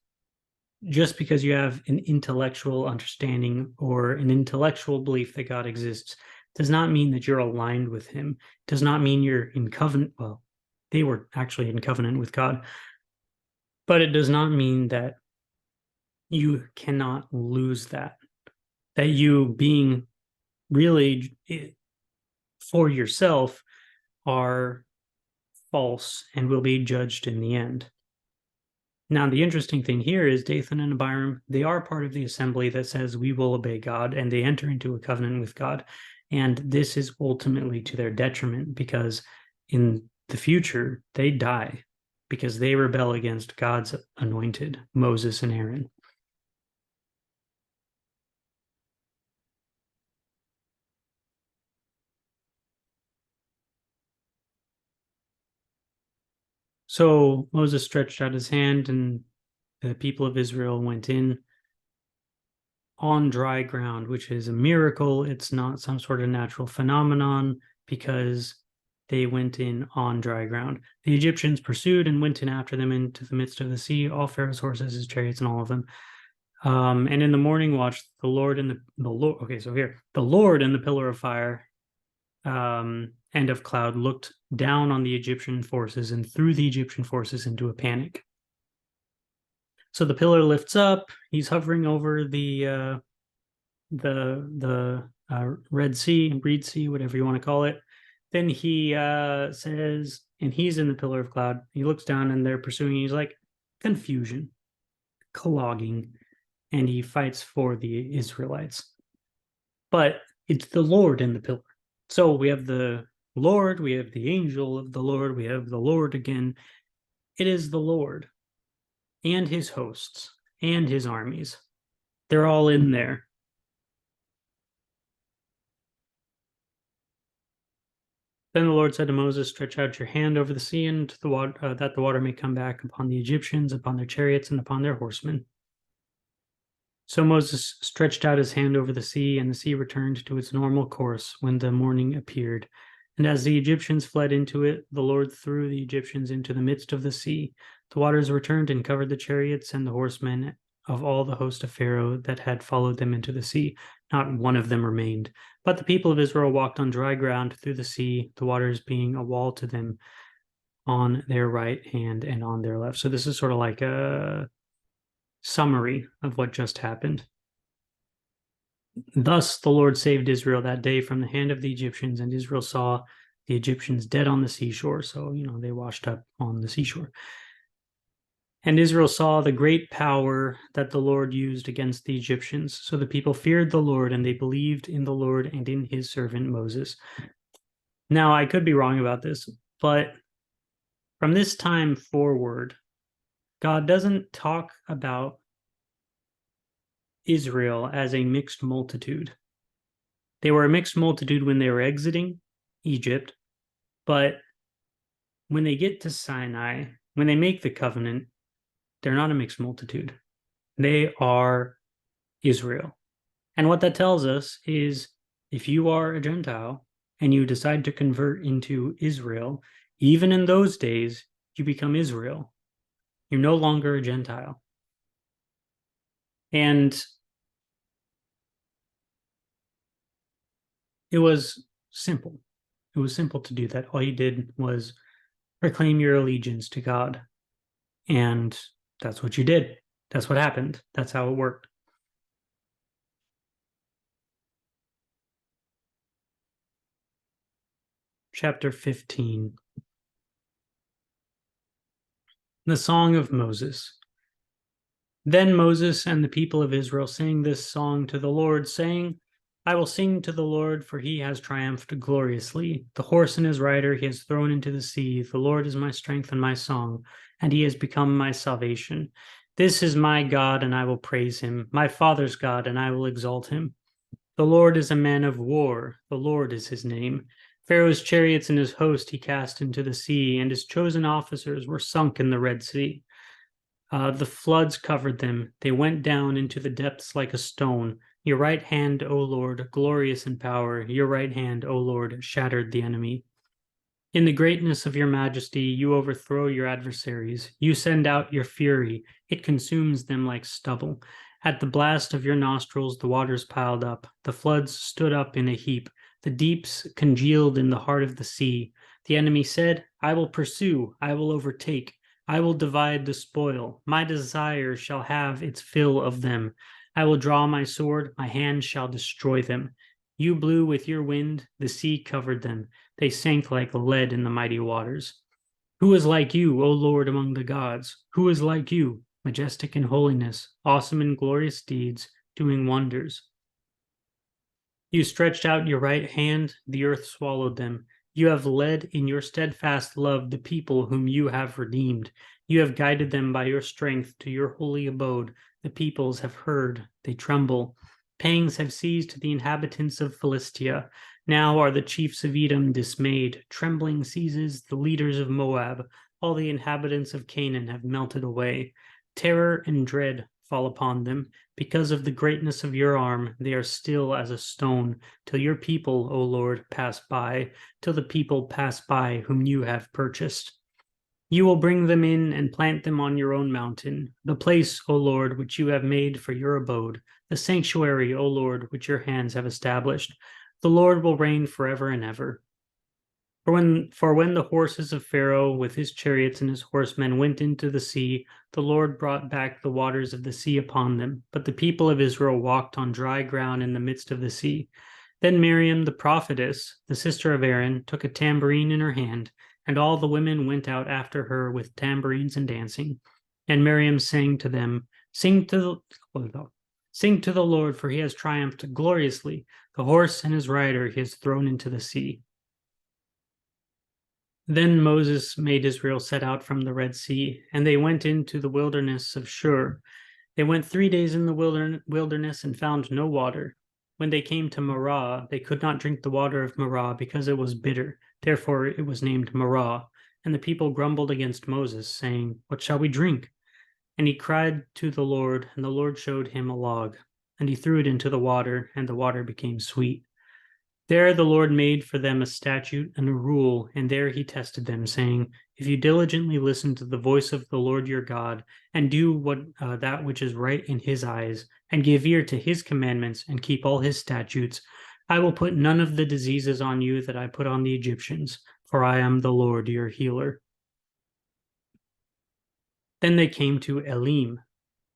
just because you have an intellectual understanding or an intellectual belief that God exists does not mean that you're aligned with him, does not mean you're in covenant. Well, they were actually in covenant with God, but it does not mean that you cannot lose that you being really for yourself are false and will be judged in the end. Now, the interesting thing here is Dathan and Abiram, they are part of the assembly that says we will obey God, and they enter into a covenant with God. And this is ultimately to their detriment because in the future, they die because they rebel against God's anointed, Moses and Aaron. So Moses stretched out his hand, and the people of Israel went in on dry ground, which is a miracle. It's not some sort of natural phenomenon because they went in on dry ground. The Egyptians pursued and went in after them into the midst of the sea, all Pharaoh's horses, his chariots, and all of them. And in the morning watch, the Lord and the Lord. Okay, so here the Lord and the pillar of fire and of cloud looked down on the Egyptian forces and threw the Egyptian forces into a panic. So the pillar lifts up. He's hovering over the Red Sea, Reed Sea, whatever you want to call it. Then he says, and he's in the pillar of cloud. He looks down and they're pursuing. He's like, confusion, clogging, and he fights for the Israelites. But it's the Lord in the pillar. So we have the Lord, we have the angel of the Lord, we have the Lord again. It is the Lord and his hosts and his armies. They're all in there. Then the Lord said to Moses, stretch out your hand over the sea and the water, that the water may come back upon the Egyptians, upon their chariots, and upon their horsemen. So Moses stretched out his hand over the sea, and the sea returned to its normal course when the morning appeared. And as the Egyptians fled into it, the Lord threw the Egyptians into the midst of the sea. The waters returned and covered the chariots and the horsemen of all the host of Pharaoh that had followed them into the sea. Not one of them remained. But the people of Israel walked on dry ground through the sea, the waters being a wall to them on their right hand and on their left. So this is sort of like a summary of what just happened. Thus the Lord saved Israel that day from the hand of the Egyptians, and Israel saw the Egyptians dead on the seashore. So, they washed up on the seashore. And Israel saw the great power that the Lord used against the Egyptians. So the people feared the Lord, and they believed in the Lord and in his servant Moses. Now, I could be wrong about this, but from this time forward, God doesn't talk about Israel as a mixed multitude. They were a mixed multitude when they were exiting Egypt, but when they get to Sinai, when they make the covenant, they're not a mixed multitude. They are Israel. And what that tells us is if you are a Gentile and you decide to convert into Israel, even in those days, you become Israel. You're no longer a Gentile. And it was simple. It was simple to do that. All you did was proclaim your allegiance to God. And that's what you did. That's what happened. That's how it worked. chapter 15. The Song of Moses. Then Moses and the people of Israel sang this song to the Lord, saying, I will sing to the Lord, for he has triumphed gloriously. The horse and his rider he has thrown into the sea. The Lord is my strength and my song, and he has become my salvation. This is my God, and I will praise him, my father's God, and I will exalt him. The Lord is a man of war. The Lord is his name. Pharaoh's chariots and his host he cast into the sea, and his chosen officers were sunk in the Red Sea. The floods covered them. They went down into the depths like a stone. Your right hand, O Lord, glorious in power. Your right hand, O Lord, shattered the enemy. In the greatness of your majesty, you overthrow your adversaries. You send out your fury. It consumes them like stubble. At the blast of your nostrils, the waters piled up. The floods stood up in a heap. The deeps congealed in the heart of the sea. The enemy said, I will pursue. I will overtake. I will divide the spoil. My desire shall have its fill of them. I will draw my sword. My hand shall destroy them. You blew with your wind. The sea covered them. They sank like lead in the mighty waters. Who is like you, O Lord, among the gods? Who is like you, majestic in holiness, awesome in glorious deeds, doing wonders? You stretched out your right hand, the earth swallowed them. You have led in your steadfast love the people whom you have redeemed. You have guided them by your strength to your holy abode. The peoples have heard, they tremble. Pangs have seized the inhabitants of Philistia. Now are the chiefs of Edom dismayed. Trembling seizes the leaders of Moab. All the inhabitants of Canaan have melted away. Terror and dread fall upon them. Because of the greatness of your arm, they are still as a stone, till your people, O Lord, pass by, till the people pass by whom you have purchased. You will bring them in and plant them on your own mountain, the place, O Lord, which you have made for your abode, the sanctuary, O Lord, which your hands have established. The Lord will reign forever and ever. For when the horses of Pharaoh with his chariots and his horsemen went into the sea, the Lord brought back the waters of the sea upon them. But the people of Israel walked on dry ground in the midst of the sea. Then Miriam the prophetess, the sister of Aaron, took a tambourine in her hand, and all the women went out after her with tambourines and dancing. And Miriam sang to them, Sing to the Lord, for he has triumphed gloriously. The horse and his rider he has thrown into the sea. Then Moses made Israel set out from the Red Sea, and they went into the wilderness of Shur. They went 3 days in the wilderness and found no water. When they came to Marah, they could not drink the water of Marah because it was bitter. Therefore it was named Marah. And the people grumbled against Moses, saying, What shall we drink? And he cried to the Lord, and the Lord showed him a log. And he threw it into the water, and the water became sweet. There the Lord made for them a statute and a rule, and there he tested them, saying, If you diligently listen to the voice of the Lord your God, and do that which is right in his eyes, and give ear to his commandments, and keep all his statutes, I will put none of the diseases on you that I put on the Egyptians, for I am the Lord your healer. Then they came to Elim,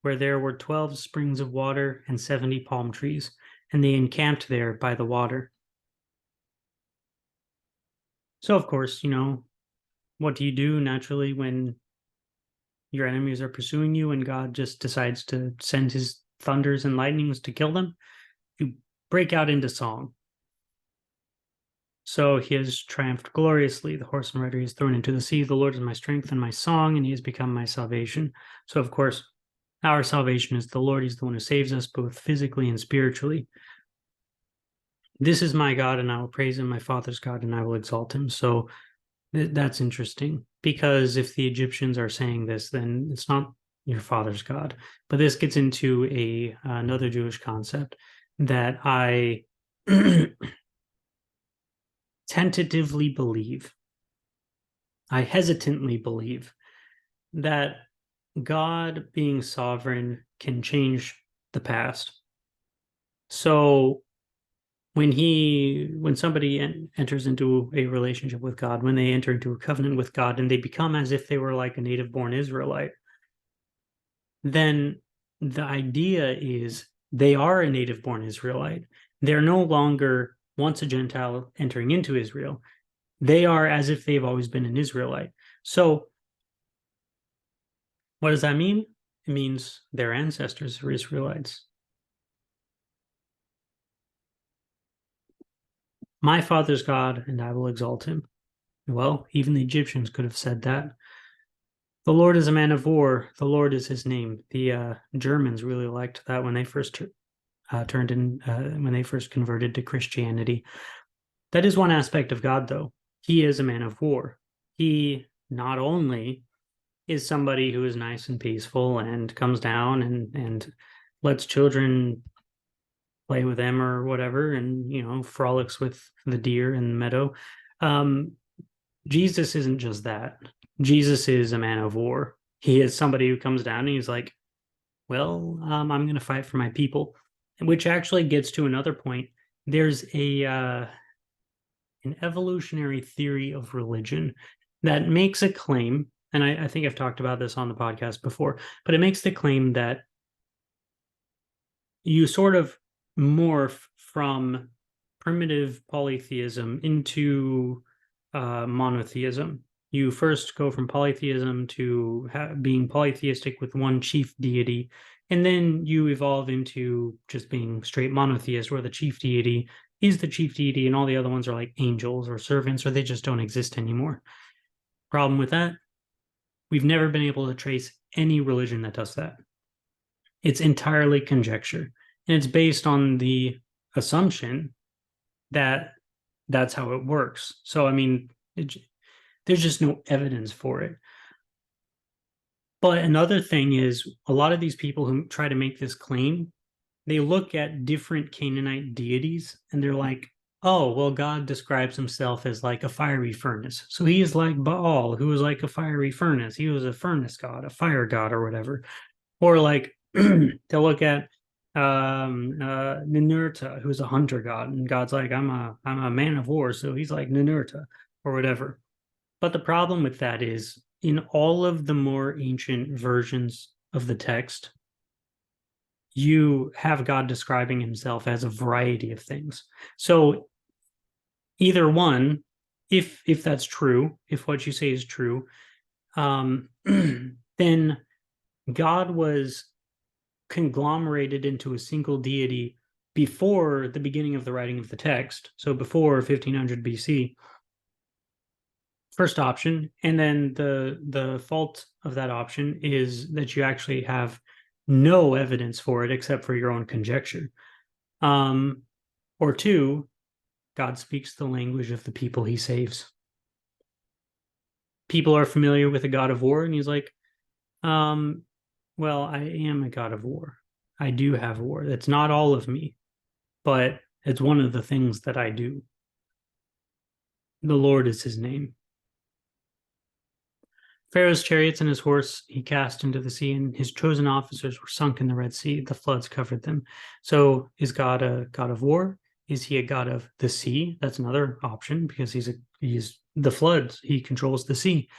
where there were 12 springs of water and 70 palm trees, and they encamped there by the water. So, of course, what do you do naturally when your enemies are pursuing you and God just decides to send his thunders and lightnings to kill them? You break out into song. So he has triumphed gloriously. The horse and rider he is thrown into the sea. The Lord is my strength and my song, and he has become my salvation. So, of course, our salvation is the Lord. He's the one who saves us both physically and spiritually. This is my God, and I will praise him, my father's God, and I will exalt him. So that's interesting, because if the Egyptians are saying this, then it's not your father's God. But this gets into another Jewish concept that I tentatively believe, I hesitantly believe, that God, being sovereign, can change the past. So when somebody enters into a relationship with God, when they enter into a covenant with God, and they become as if they were like a native-born Israelite, then the idea is they are a native-born Israelite. They're no longer once a Gentile entering into Israel. They are as if they've always been an Israelite. So what does that mean? It means their ancestors were Israelites. My father's God, and I will exalt him. Well, even the Egyptians could have said that. The Lord is a man of war. The Lord is his name. The Germans really liked that when they first when they first converted to Christianity. That is one aspect of God, though. He is a man of war. He not only is somebody who is nice and peaceful and comes down and lets children play with them or whatever, and frolics with the deer in the meadow. Um, Jesus isn't just that. Jesus is a man of war. He is somebody who comes down and he's like, well, I'm going to fight for my people, which actually gets to another point. There's an evolutionary theory of religion that makes a claim, and I think I've talked about this on the podcast before, but it makes the claim that you sort of morph from primitive polytheism into monotheism. You first go from polytheism to being polytheistic with one chief deity, and then you evolve into just being straight monotheist, where the chief deity is the chief deity, and all the other ones are like angels or servants, or they just don't exist anymore. Problem with that, we've never been able to trace any religion that does that. It's entirely conjecture, and it's based on the assumption that that's how it works. So, I mean, there's just no evidence for it. But another thing is, a lot of these people who try to make this claim, they look at different Canaanite deities and they're like, oh, well, God describes himself as like a fiery furnace. So he is like Baal, who was like a fiery furnace. He was a furnace god, a fire god, or whatever. Or like they'll look at Ninurta, who's a hunter god, and God's like, I'm a man of war, so he's like Ninurta or whatever. But the problem with that is, in all of the more ancient versions of the text, you have God describing himself as a variety of things. So either one, if that's true, if what you say is true, then God was conglomerated into a single deity before the beginning of the writing of the text, so before 1500 BC. First option, and then the fault of that option is that you actually have no evidence for it except for your own conjecture. Or two, God speaks the language of the people he saves. People are familiar with a God of war, and he's like, well, I am a God of war. I do have war. That's not all of me, but it's one of the things that I do. The Lord is his name. Pharaoh's chariots and his horse he cast into the sea, and his chosen officers were sunk in the Red Sea. The floods covered them. So is God a God of war? Is he a God of the sea? That's another option, because he's the floods. He controls the sea.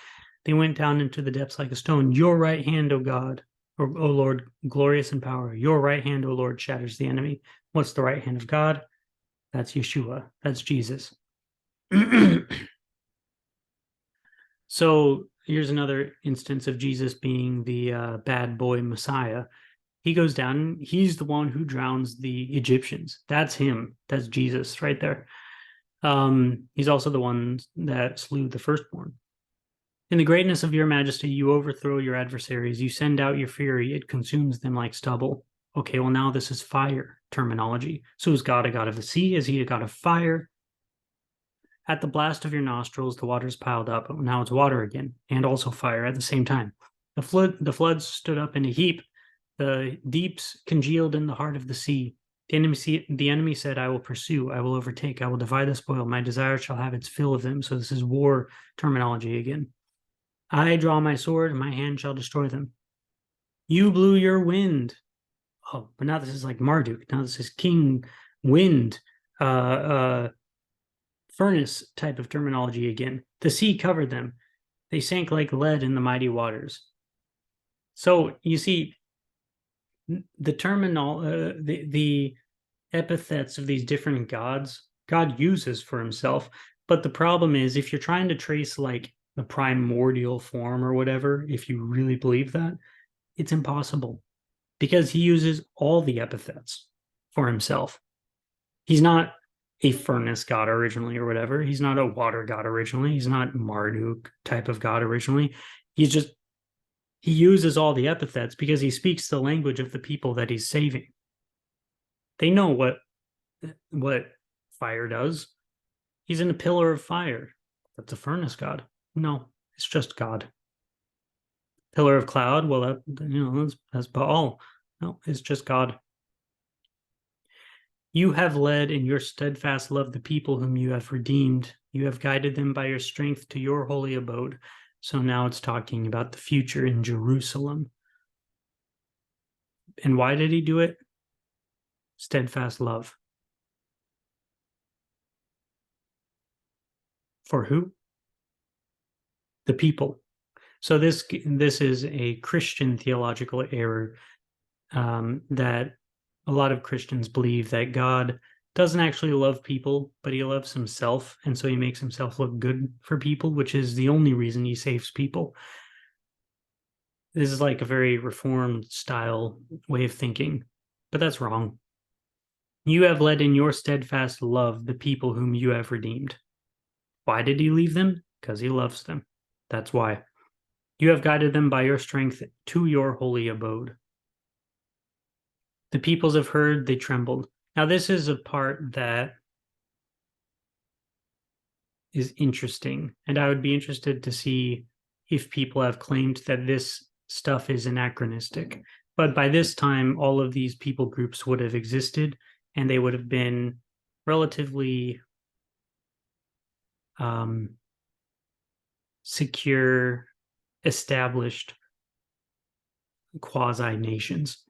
They went down into the depths like a stone. Your right hand, O God, or O Lord, glorious in power. Your right hand, O Lord, shatters the enemy. What's the right hand of God? That's Yeshua. That's Jesus. So here's another instance of Jesus being the bad boy Messiah. He goes down, he's the one who drowns the Egyptians. That's him. That's Jesus right there. He's also the one that slew the firstborn. In the greatness of your majesty, you overthrow your adversaries. You send out your fury. It consumes them like stubble. Okay, well, now this is fire terminology. So is God a God of the sea? Is he a God of fire? At the blast of your nostrils, the waters piled up, but now it's water again, and also fire at the same time. The floods stood up in a heap. The deeps congealed in the heart of the sea. The enemy said, I will pursue, I will overtake, I will divide the spoil. My desire shall have its fill of them. So this is war terminology again. I draw my sword, and my hand shall destroy them. You blew your wind. Oh, but now this is like Marduk. Now this is King Wind. Furnace type of terminology again. The sea covered them. They sank like lead in the mighty waters. So you see, the the epithets of these different gods, God uses for himself, But the problem is, if you're trying to trace like the primordial form or whatever, if you really believe that, it's impossible because he uses all the epithets for himself. He's not a furnace god originally or whatever. He's not a water god originally. He's not Marduk type of god originally. He uses all the epithets because he speaks the language of the people that he's saving. They know what fire does. He's in a pillar of fire. That's a furnace god. No, it's just God. Pillar of cloud. Well, that's Baal. No, it's just God. You have led in your steadfast love the people whom you have redeemed. You have guided them by your strength to your holy abode. So now it's talking about the future in Jerusalem. And why did he do it? Steadfast love. For who? The people. So this is a Christian theological error that a lot of Christians believe that God doesn't actually love people, but he loves himself. And so he makes himself look good for people, which is the only reason he saves people. This is like a very reformed style way of thinking, but that's wrong. You have led in your steadfast love the people whom you have redeemed. Why did he leave them? Because he loves them. That's why. You have guided them by your strength to your holy abode. The peoples have heard, they trembled. Now, this is a part that is interesting, and I would be interested to see if people have claimed that this stuff is anachronistic. But by this time, all of these people groups would have existed, and they would have been relatively secure, established quasi-nations.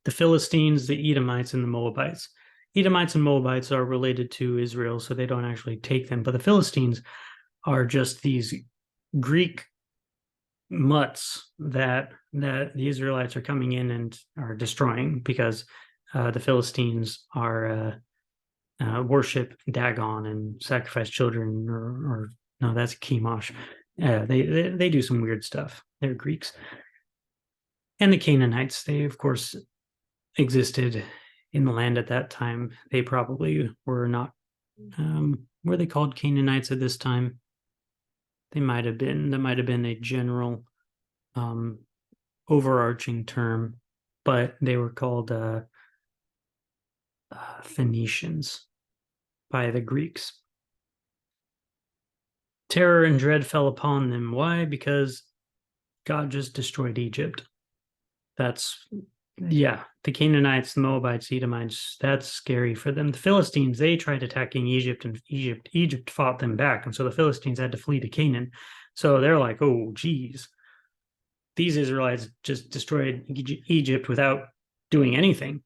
The Philistines, the Edomites, and the Moabites. Edomites and Moabites are related to Israel, so they don't actually take them. But the Philistines are just these Greek mutts that the Israelites are coming in and are destroying because the Philistines are worship Dagon and sacrifice children, or no, that's Chemosh. They do some weird stuff. They're Greeks. And the Canaanites, they of course existed in the land at that time. They probably were not, were they called Canaanites at this time? They might have been. That might have been a general overarching term, but they were called Phoenicians by the Greeks. Terror and dread fell upon them. Why? Because God just destroyed Egypt. The Canaanites, the Moabites, Edomites, that's scary for them. The Philistines, they tried attacking Egypt, and Egypt fought them back. And so the Philistines had to flee to Canaan. So they're like, oh, geez, these Israelites just destroyed Egypt without doing anything.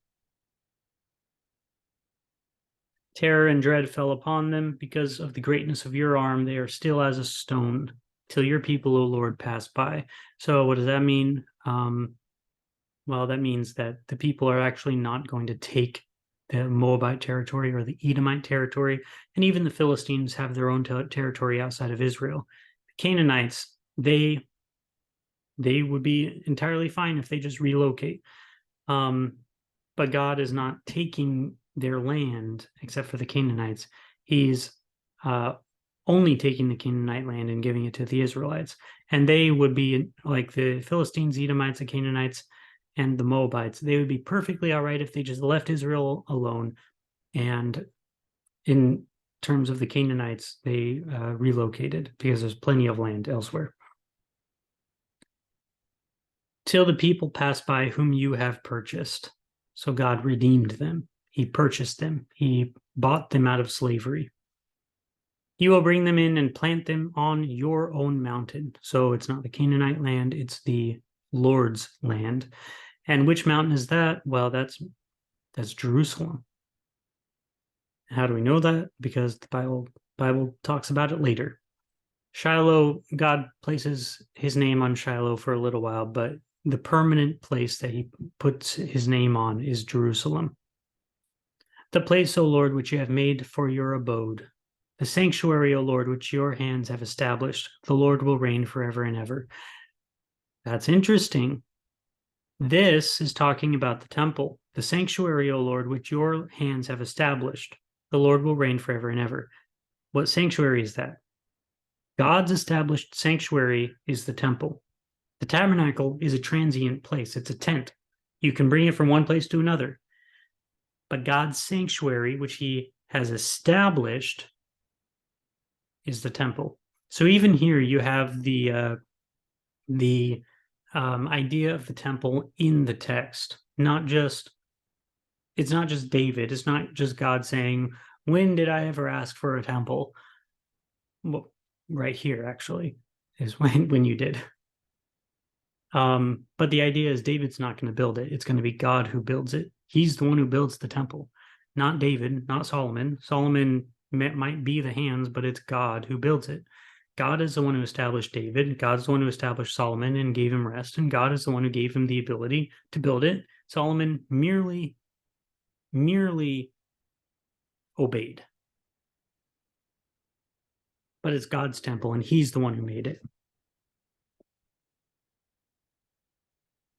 Terror and dread fell upon them because of the greatness of your arm. They are still as a stone till your people, O Lord, pass by. So what does that mean? Well, that means that the people are actually not going to take the Moabite territory or the Edomite territory, and even the Philistines have their own territory outside of Israel. The Canaanites, they would be entirely fine if they just relocate. But God is not taking their land except for the Canaanites. He's only taking the Canaanite land and giving it to the Israelites. And they would be like the Philistines, Edomites, the Canaanites, and the Moabites. They would be perfectly all right if they just left Israel alone. And in terms of the Canaanites, they relocated because there's plenty of land elsewhere. Till the people pass by whom you have purchased. So God redeemed them. He purchased them. He bought them out of slavery. You will bring them in and plant them on your own mountain. So it's not the Canaanite land, it's the Lord's land. And which mountain is that? Well, that's Jerusalem. How do we know that? Because the Bible talks about it later. Shiloh, God places his name on Shiloh for a little while, but the permanent place that he puts his name on is Jerusalem. The place, O Lord, which you have made for your abode, the sanctuary, O Lord, which your hands have established, the Lord will reign forever and ever. That's interesting. This is talking about the temple. The sanctuary, O Lord, which your hands have established, the Lord will reign forever and ever. What sanctuary is that? God's established sanctuary is the temple. The tabernacle is a transient place. It's a tent. You can bring it from one place to another. But God's sanctuary, which he has established, is the temple. So even here you have the idea of the temple in the text, it's not just David. It's not just God saying, when did I ever ask for a temple? Well, right here, actually, is when you did. But the idea is David's not going to build it. It's going to be God who builds it. He's the one who builds the temple, not David, not Solomon. Solomon might be the hands, but it's God who builds it. God is the one who established David. God's the one who established Solomon and gave him rest. And God is the one who gave him the ability to build it. Solomon merely obeyed. But it's God's temple, and he's the one who made it.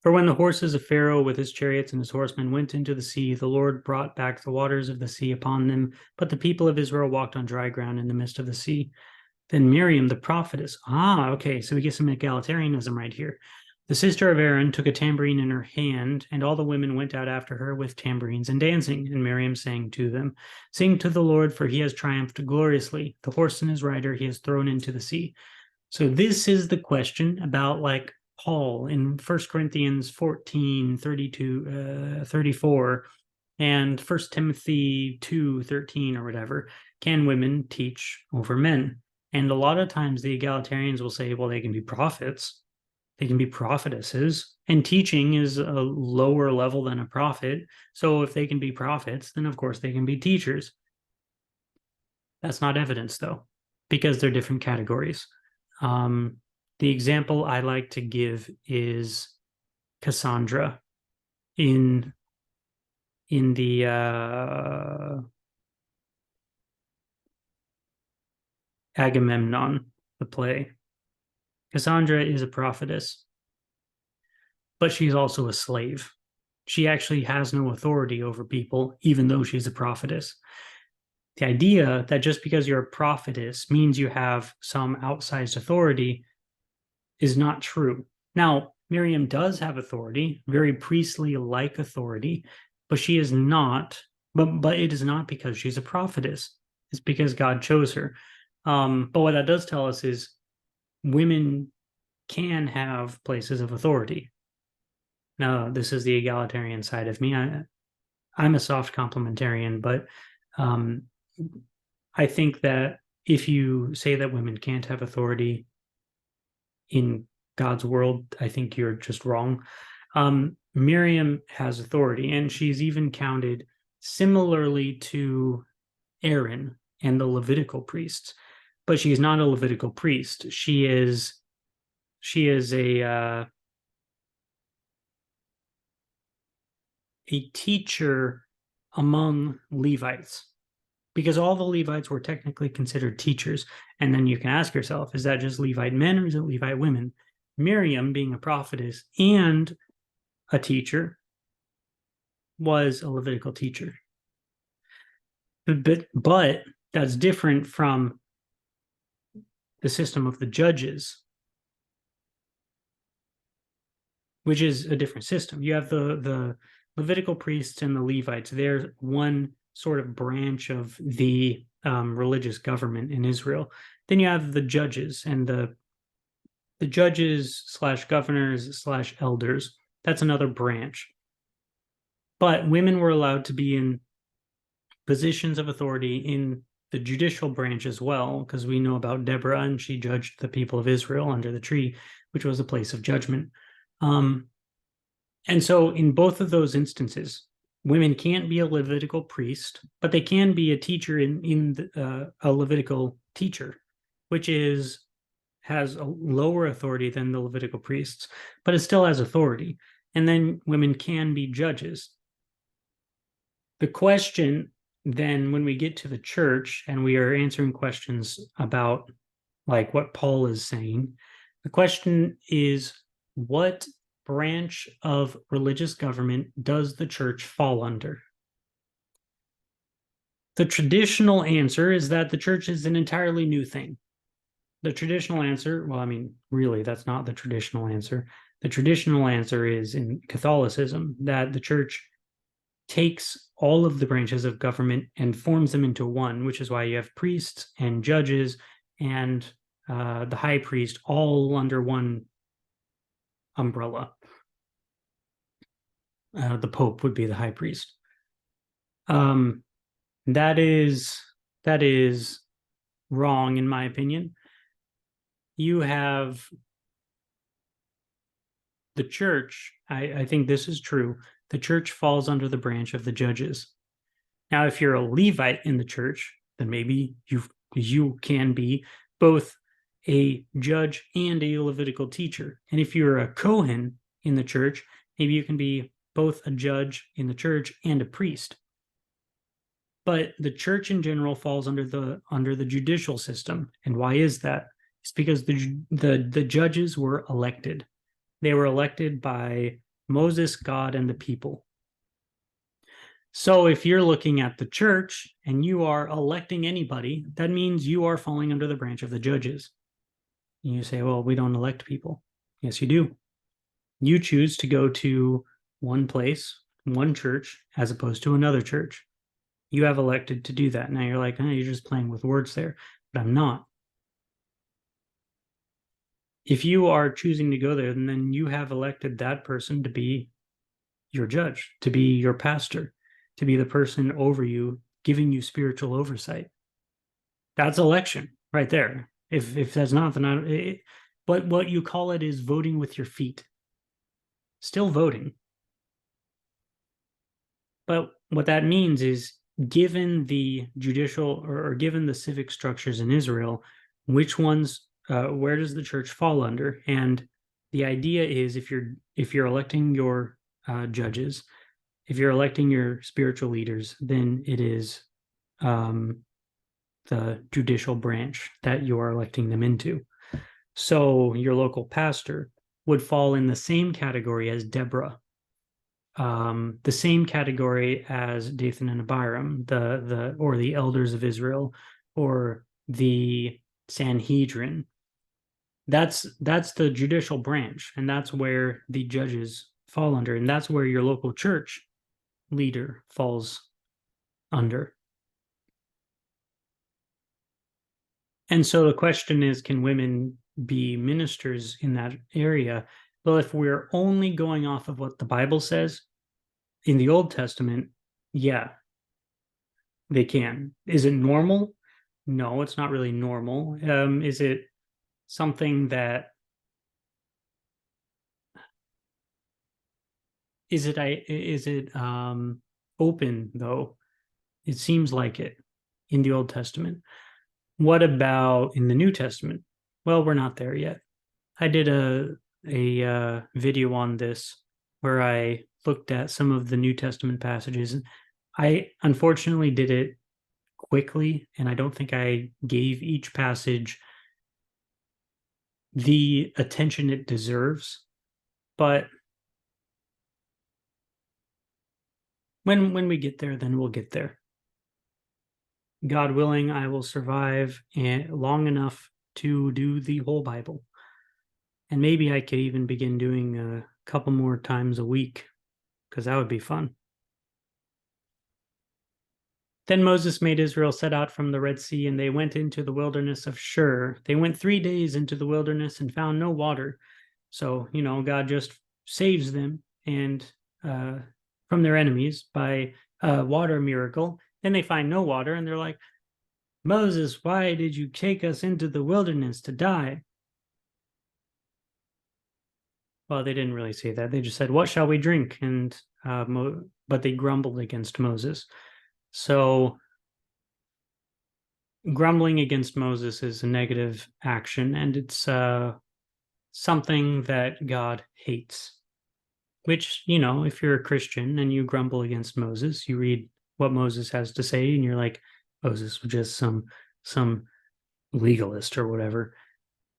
For when the horses of Pharaoh with his chariots and his horsemen went into the sea, the Lord brought back the waters of the sea upon them, but the people of Israel walked on dry ground in the midst of the sea. Then Miriam, the prophetess, okay, so we get some egalitarianism right here. The sister of Aaron took a tambourine in her hand, and all the women went out after her with tambourines and dancing. And Miriam sang to them, "Sing to the Lord, for he has triumphed gloriously. The horse and his rider he has thrown into the sea." So this is the question about like Paul in 1 Corinthians 14, 32, 34, and 1 Timothy 2, 13 or whatever. Can women teach over men? And a lot of times the egalitarians will say, well, they can be prophets. They can be prophetesses, and teaching is a lower level than a prophet. So if they can be prophets, then of course they can be teachers. That's not evidence though, because they're different categories. The example I like to give is Cassandra in the Agamemnon, the play. Cassandra is a prophetess, but she's also a slave. She actually has no authority over people, even though she's a prophetess. The idea that just because you're a prophetess means you have some outsized authority is not true. Now, Miriam does have authority, very priestly-like authority, but she is not, but it is not because she's a prophetess. It's because God chose her. But what that does tell us is women can have places of authority. Now, this is the egalitarian side of me. I'm a soft complementarian, but I think that if you say that women can't have authority in God's world, I think you're just wrong. Miriam has authority, and she's even counted similarly to Aaron and the Levitical priests, but she's not a Levitical priest. She is a teacher among Levites, because all the Levites were technically considered teachers. And then you can ask yourself, is that just Levite men or is it Levite women? Miriam, being a prophetess and a teacher, was a Levitical teacher. But that's different from the system of the judges, which is a different system. You have the Levitical priests and the Levites. They're one sort of branch of the religious government in Israel. Then you have the judges and the judges / governors / elders. That's another branch. But women were allowed to be in positions of authority in the judicial branch as well, because we know about Deborah, and she judged the people of Israel under the tree, which was a place of judgment. And so in both of those instances, women can't be a Levitical priest, but they can be a teacher in a Levitical teacher, which has a lower authority than the Levitical priests, but it still has authority. And then women can be judges. The question then when we get to the church and we are answering questions about like what Paul is saying, the question is, what branch of religious government does the church fall under? The traditional answer is that the church is an entirely new thing. The traditional answer, well, I mean, really, that's not the traditional answer. The traditional answer is in Catholicism that the church takes all of the branches of government and forms them into one, which is why you have priests and judges and the high priest all under one umbrella. The Pope would be the high priest. That is wrong, in my opinion. You have the church. I think this is true. The church falls under the branch of the judges. Now, if you're a Levite in the church, then maybe you can be both a judge and a Levitical teacher. And if you're a Kohen in the church, maybe you can be both a judge in the church and a priest. But the church in general falls under the judicial system. And why is that? It's because the judges were elected. They were elected by Moses, God, and the people. So if you're looking at the church and you are electing anybody, that means you are falling under the branch of the judges. And you say, well, we don't elect people. Yes, you do. You choose to go to one place, one church, as opposed to another church. You have elected to do that. Now you're like, you're just playing with words there, but I'm not. If you are choosing to go there, then you have elected that person to be your judge, to be your pastor, to be the person over you, giving you spiritual oversight. That's election right there. If that's not, then but what you call it is voting with your feet. Still voting. But what that means is, given the judicial or given the civic structures in Israel, which ones, where does the church fall under? And the idea is, if you're electing your judges, if you're electing your spiritual leaders, then it is the judicial branch that you are electing them into. So your local pastor would fall in the same category as Deborah, the same category as Dathan and Abiram, or the elders of Israel, or the Sanhedrin. That's the judicial branch, and that's where the judges fall under, and that's where your local church leader falls under. And so the question is, can women be ministers in that area? Well, if we're only going off of what the Bible says in the Old Testament, yeah, they can. Is it normal? No, it's not really normal. Is it something that is it open though? It seems like it in the Old Testament. What about in the New Testament? Well, we're not there yet. I did a video on this where I looked at some of the New Testament passages. I unfortunately did it quickly, and I don't think I gave each passage the attention it deserves. But when we get there, then we'll get there. God willing, I will survive long enough to do the whole Bible. And maybe I could even begin doing a couple more times a week, because that would be fun. Then Moses made Israel set out from the Red Sea, and they went into the wilderness of Shur. They went 3 days into the wilderness and found no water. So, God just saves them and from their enemies by a water miracle. Then they find no water, and they're like, Moses, why did you take us into the wilderness to die? Well, they didn't really say that. They just said, what shall we drink? And but they grumbled against Moses. So grumbling against Moses is a negative action, and it's something that God hates. Which, if you're a Christian and you grumble against Moses, you read what Moses has to say, and you're like, Moses was just some legalist or whatever.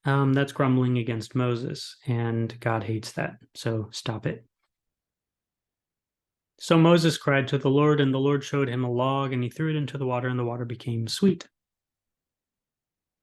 That's grumbling against Moses, and God hates that. So stop it. So Moses cried to the Lord, and the Lord showed him a log, and he threw it into the water, and the water became sweet.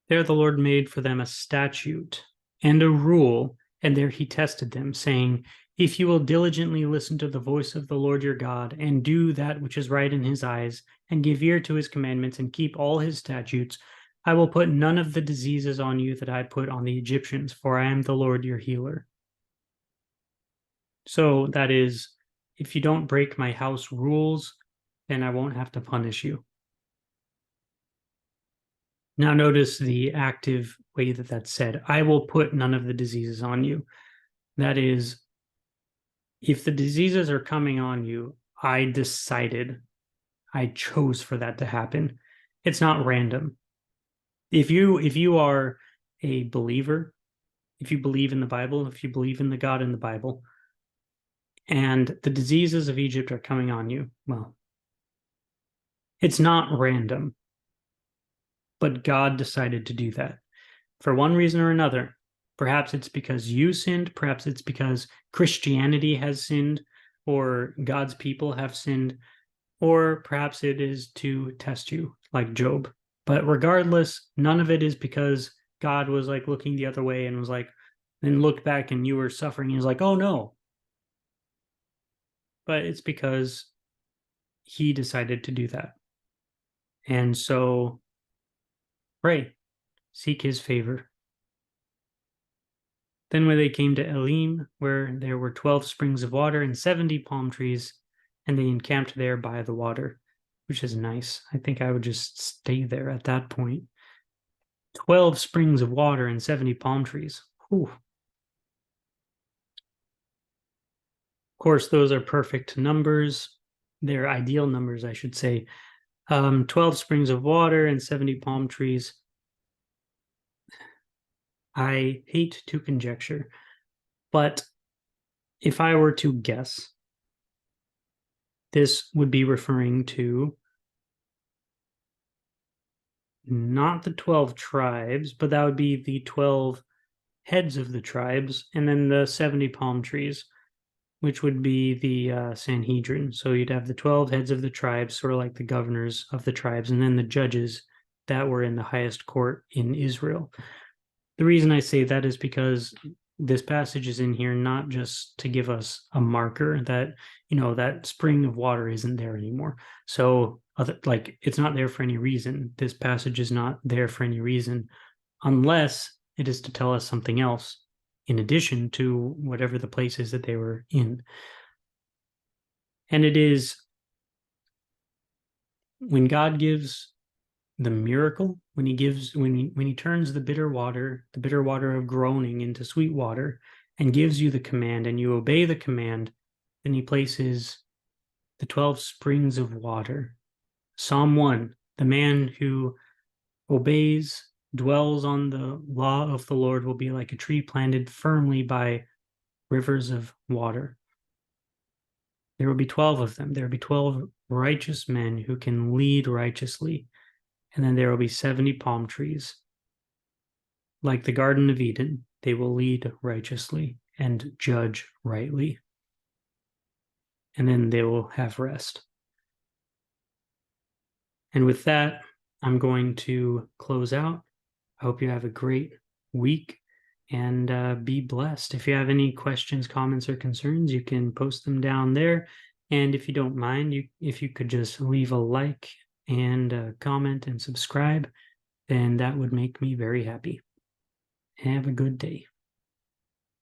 There the Lord made for them a statute and a rule, and there he tested them, saying, if you will diligently listen to the voice of the Lord your God, and do that which is right in his eyes, and give ear to his commandments, and keep all his statutes, I will put none of the diseases on you that I put on the Egyptians, for I am the Lord your healer. So that is, if you don't break my house rules, then I won't have to punish you. Now notice the active way that that's said. I will put none of the diseases on you. That is, if the diseases are coming on you, I chose for that to happen. It's not random. If you are a believer, if you believe in the Bible, if you believe in the God in the Bible, and the diseases of Egypt are coming on you, well, it's not random. But God decided to do that for one reason or another. Perhaps it's because you sinned, perhaps it's because Christianity has sinned, or God's people have sinned, or perhaps it is to test you, like Job. But regardless, none of it is because God was like looking the other way and was like, then looked back and you were suffering. He was like, oh no. But it's because he decided to do that. And so pray, seek his favor. Then when they came to Elim, where there were 12 springs of water and 70 palm trees, and they encamped there by the water, which is nice. I think I would just stay there at that point. 12 springs of water and 70 palm trees. Whew. Of course, those are perfect numbers. They're ideal numbers, I should say. 12 springs of water and 70 palm trees. I hate to conjecture, but if I were to guess, this would be referring to not the 12 tribes, but that would be the 12 heads of the tribes, and then the 70 palm trees, which would be the Sanhedrin. So you'd have the 12 heads of the tribes, sort of like the governors of the tribes, and then the judges that were in the highest court in Israel. The reason I say that is because this passage is in here not just to give us a marker that, that spring of water isn't there anymore. So it's not there for any reason. This passage is not there for any reason unless it is to tell us something else in addition to whatever the place is that they were in. And it is when God gives the miracle, when he turns the bitter water of groaning into sweet water, and gives you the command, and you obey the command, then he places the 12 springs of water. Psalm 1, the man who obeys, dwells on the law of the Lord will be like a tree planted firmly by rivers of water. There will be 12 of them. There will be 12 righteous men who can lead righteously. And then there will be 70 palm trees. Like the Garden of Eden, they will lead righteously and judge rightly. And then they will have rest. And with that, I'm going to close out. I hope you have a great week and be blessed. If you have any questions, comments, or concerns, you can post them down there. And if you don't mind, if you could just leave a like and comment and subscribe, then that would make me very happy. Have a good day.